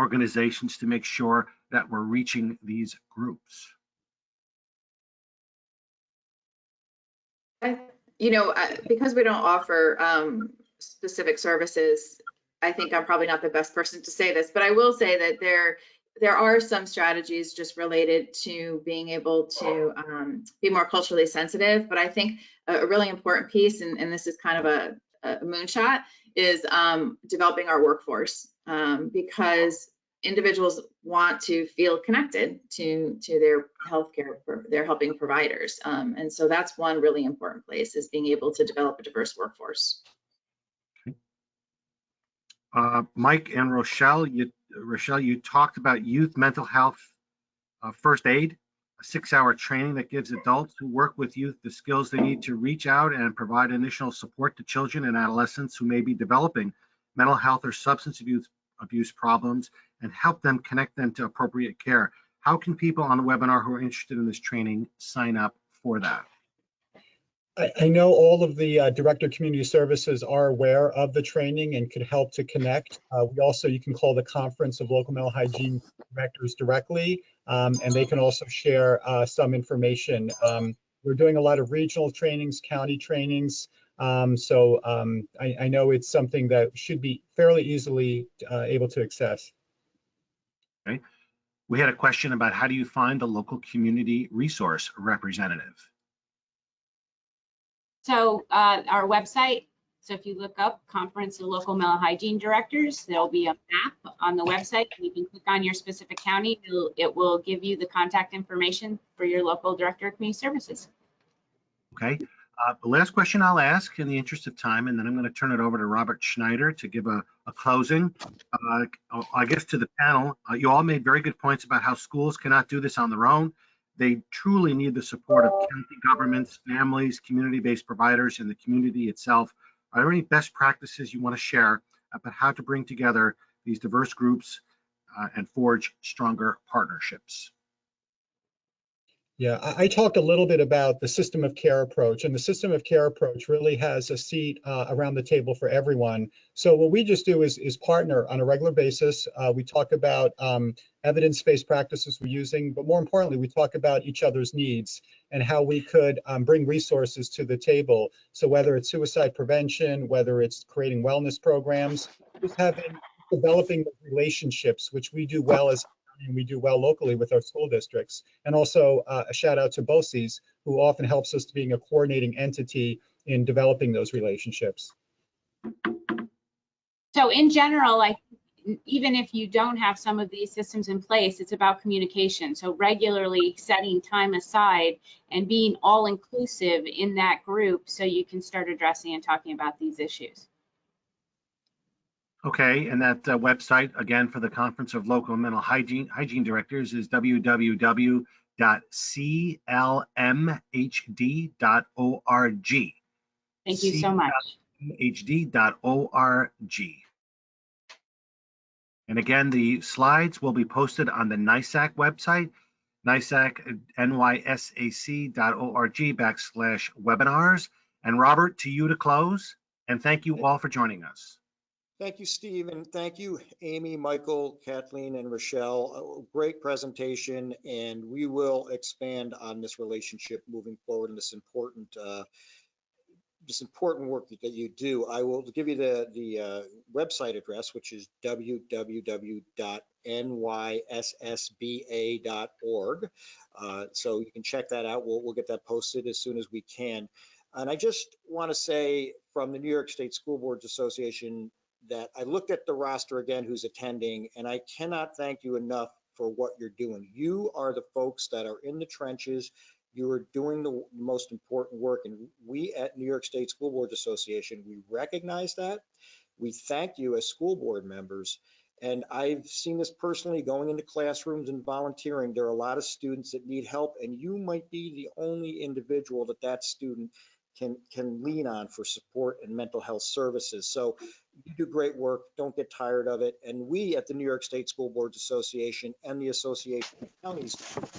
organizations to make sure that we're reaching these groups? Because we don't offer specific services, I think I'm probably not the best person to say this, but I will say that there there are some strategies just related to being able to be more culturally sensitive, but I think a really important piece, and this is kind of a moonshot, is developing our workforce, because individuals want to feel connected to their healthcare, their helping providers. And so that's one really important place, is being able to develop a diverse workforce. Mike and Rochelle, you talked about youth mental health first aid, a 6-hour training that gives adults who work with youth the skills they need to reach out and provide initial support to children and adolescents who may be developing mental health or substance abuse problems, and help them connect them to appropriate care. How can people on the webinar who are interested in this training sign up for that? I know all of the Director of Community Services are aware of the training and could help to connect. You can call the Conference of Local Mental Hygiene Directors directly, and they can also share some information. We're doing a lot of regional trainings, county trainings, I know it's something that should be fairly easily able to access. Okay. We had a question about how do you find a local community resource representative? So our website, so if you look up Conference of Local Mental Hygiene Directors, there'll be a map on the website. You can click on your specific county. It will give you the contact information for your local Director of Community Services. Okay. The last question I'll ask in the interest of time, and then I'm going to turn it over to Robert Schneider to give a closing. I guess to the panel, you all made very good points about how schools cannot do this on their own. They truly need the support of county governments, families, community-based providers, and the community itself. Are there any best practices you want to share about how to bring together these diverse groups and forge stronger partnerships? Yeah, I talked a little bit about the system of care approach, and the system of care approach really has a seat around the table for everyone. So what we just do is partner on a regular basis. We talk about evidence-based practices we're using, but more importantly, we talk about each other's needs and how we could bring resources to the table. So whether it's suicide prevention, whether it's creating wellness programs, just developing relationships, which we do well and we do well locally with our school districts. And also a shout out to BOCES, who often helps us to being a coordinating entity in developing those relationships. So in general, even if you don't have some of these systems in place, it's about communication. So regularly setting time aside and being all inclusive in that group so you can start addressing and talking about these issues. Okay, and that website, again, for the Conference of Local Mental Hygiene Directors is www.clmhd.org. Thank you so much. clmhd.org. And again, the slides will be posted on the NYSSAC website, nysac.org/webinars. And Robert, to you to close, and thank you all for joining us. Thank you, Steve, and thank you, Amy, Michael, Kathleen, and Rochelle. A great presentation, and we will expand on this relationship moving forward in this important work that you do. I will give you the website address, which is www.nyssba.org. So you can check that out. We'll get that posted as soon as we can. And I just want to say from the New York State School Boards Association that I looked at the roster again who's attending, and I cannot thank you enough for what you're doing. You are the folks that are in the trenches. You are doing the most important work, and we at New York State School Boards Association, we recognize that. We thank you as school board members, and I've seen this personally going into classrooms and volunteering. There are a lot of students that need help, and you might be the only individual that student can lean on for support and mental health services. So you do great work. Don't get tired of it. And we at the New York State School Boards Association and the Association of Counties,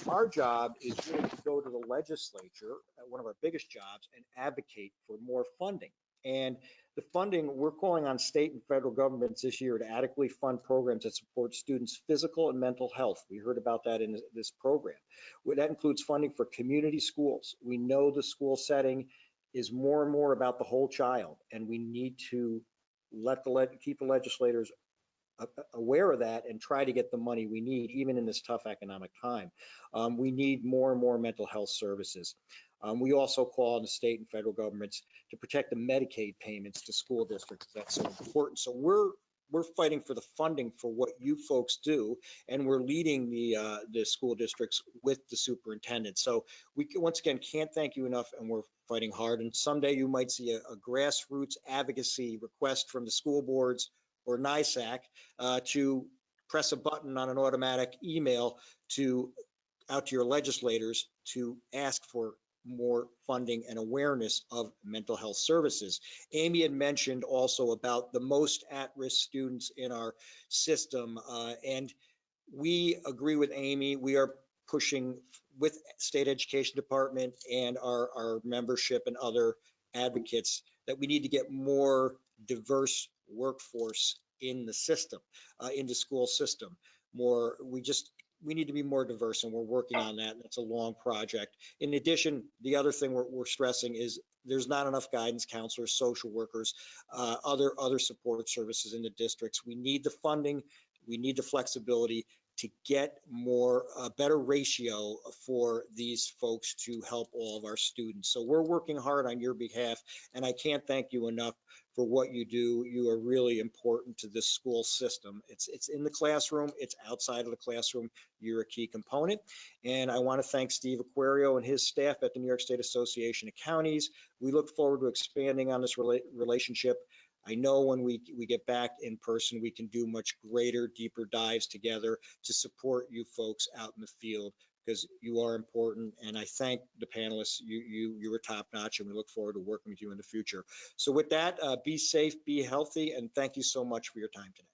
our job is really to go to the legislature, one of our biggest jobs, and advocate for more funding. And the funding, we're calling on state and federal governments this year to adequately fund programs that support students' physical and mental health. We heard about that in this program. That includes funding for community schools. We know the school setting is more and more about the whole child, and we need to keep the legislators aware of that and try to get the money we need, even in this tough economic time. We need more and more mental health services. We also call on the state and federal governments to protect the Medicaid payments to school districts. That's so important. So we're fighting for the funding for what you folks do, and we're leading the school districts with the superintendent. So we once again can't thank you enough, and we're fighting hard. And someday you might see a grassroots advocacy request from the school boards or NYSSAC to press a button on an automatic email out to your legislators to ask for more funding and awareness of mental health services. Amy had mentioned also about the most at-risk students in our system, and we agree with Amy. We are pushing with state education department and our membership and other advocates that we need to get more diverse workforce in the system, in the school system. We need to be more diverse, and we're working on that. That's a long project. In addition, the other thing we're stressing is there's not enough guidance counselors, social workers, other support services in the districts. We need the funding, we need the flexibility to get a better ratio for these folks to help all of our students. So we're working hard on your behalf, and I can't thank you enough for what you do. You are really important to this school system. It's in the classroom, it's outside of the classroom. You're a key component. And I want to thank Steve Aquario and his staff at the New York State Association of Counties. We look forward to expanding on this relationship. I know when we get back in person, we can do much greater, deeper dives together to support you folks out in the field, because you are important. And I thank the panelists. You were top notch, and we look forward to working with you in the future. So with that, be safe, be healthy, and thank you so much for your time today.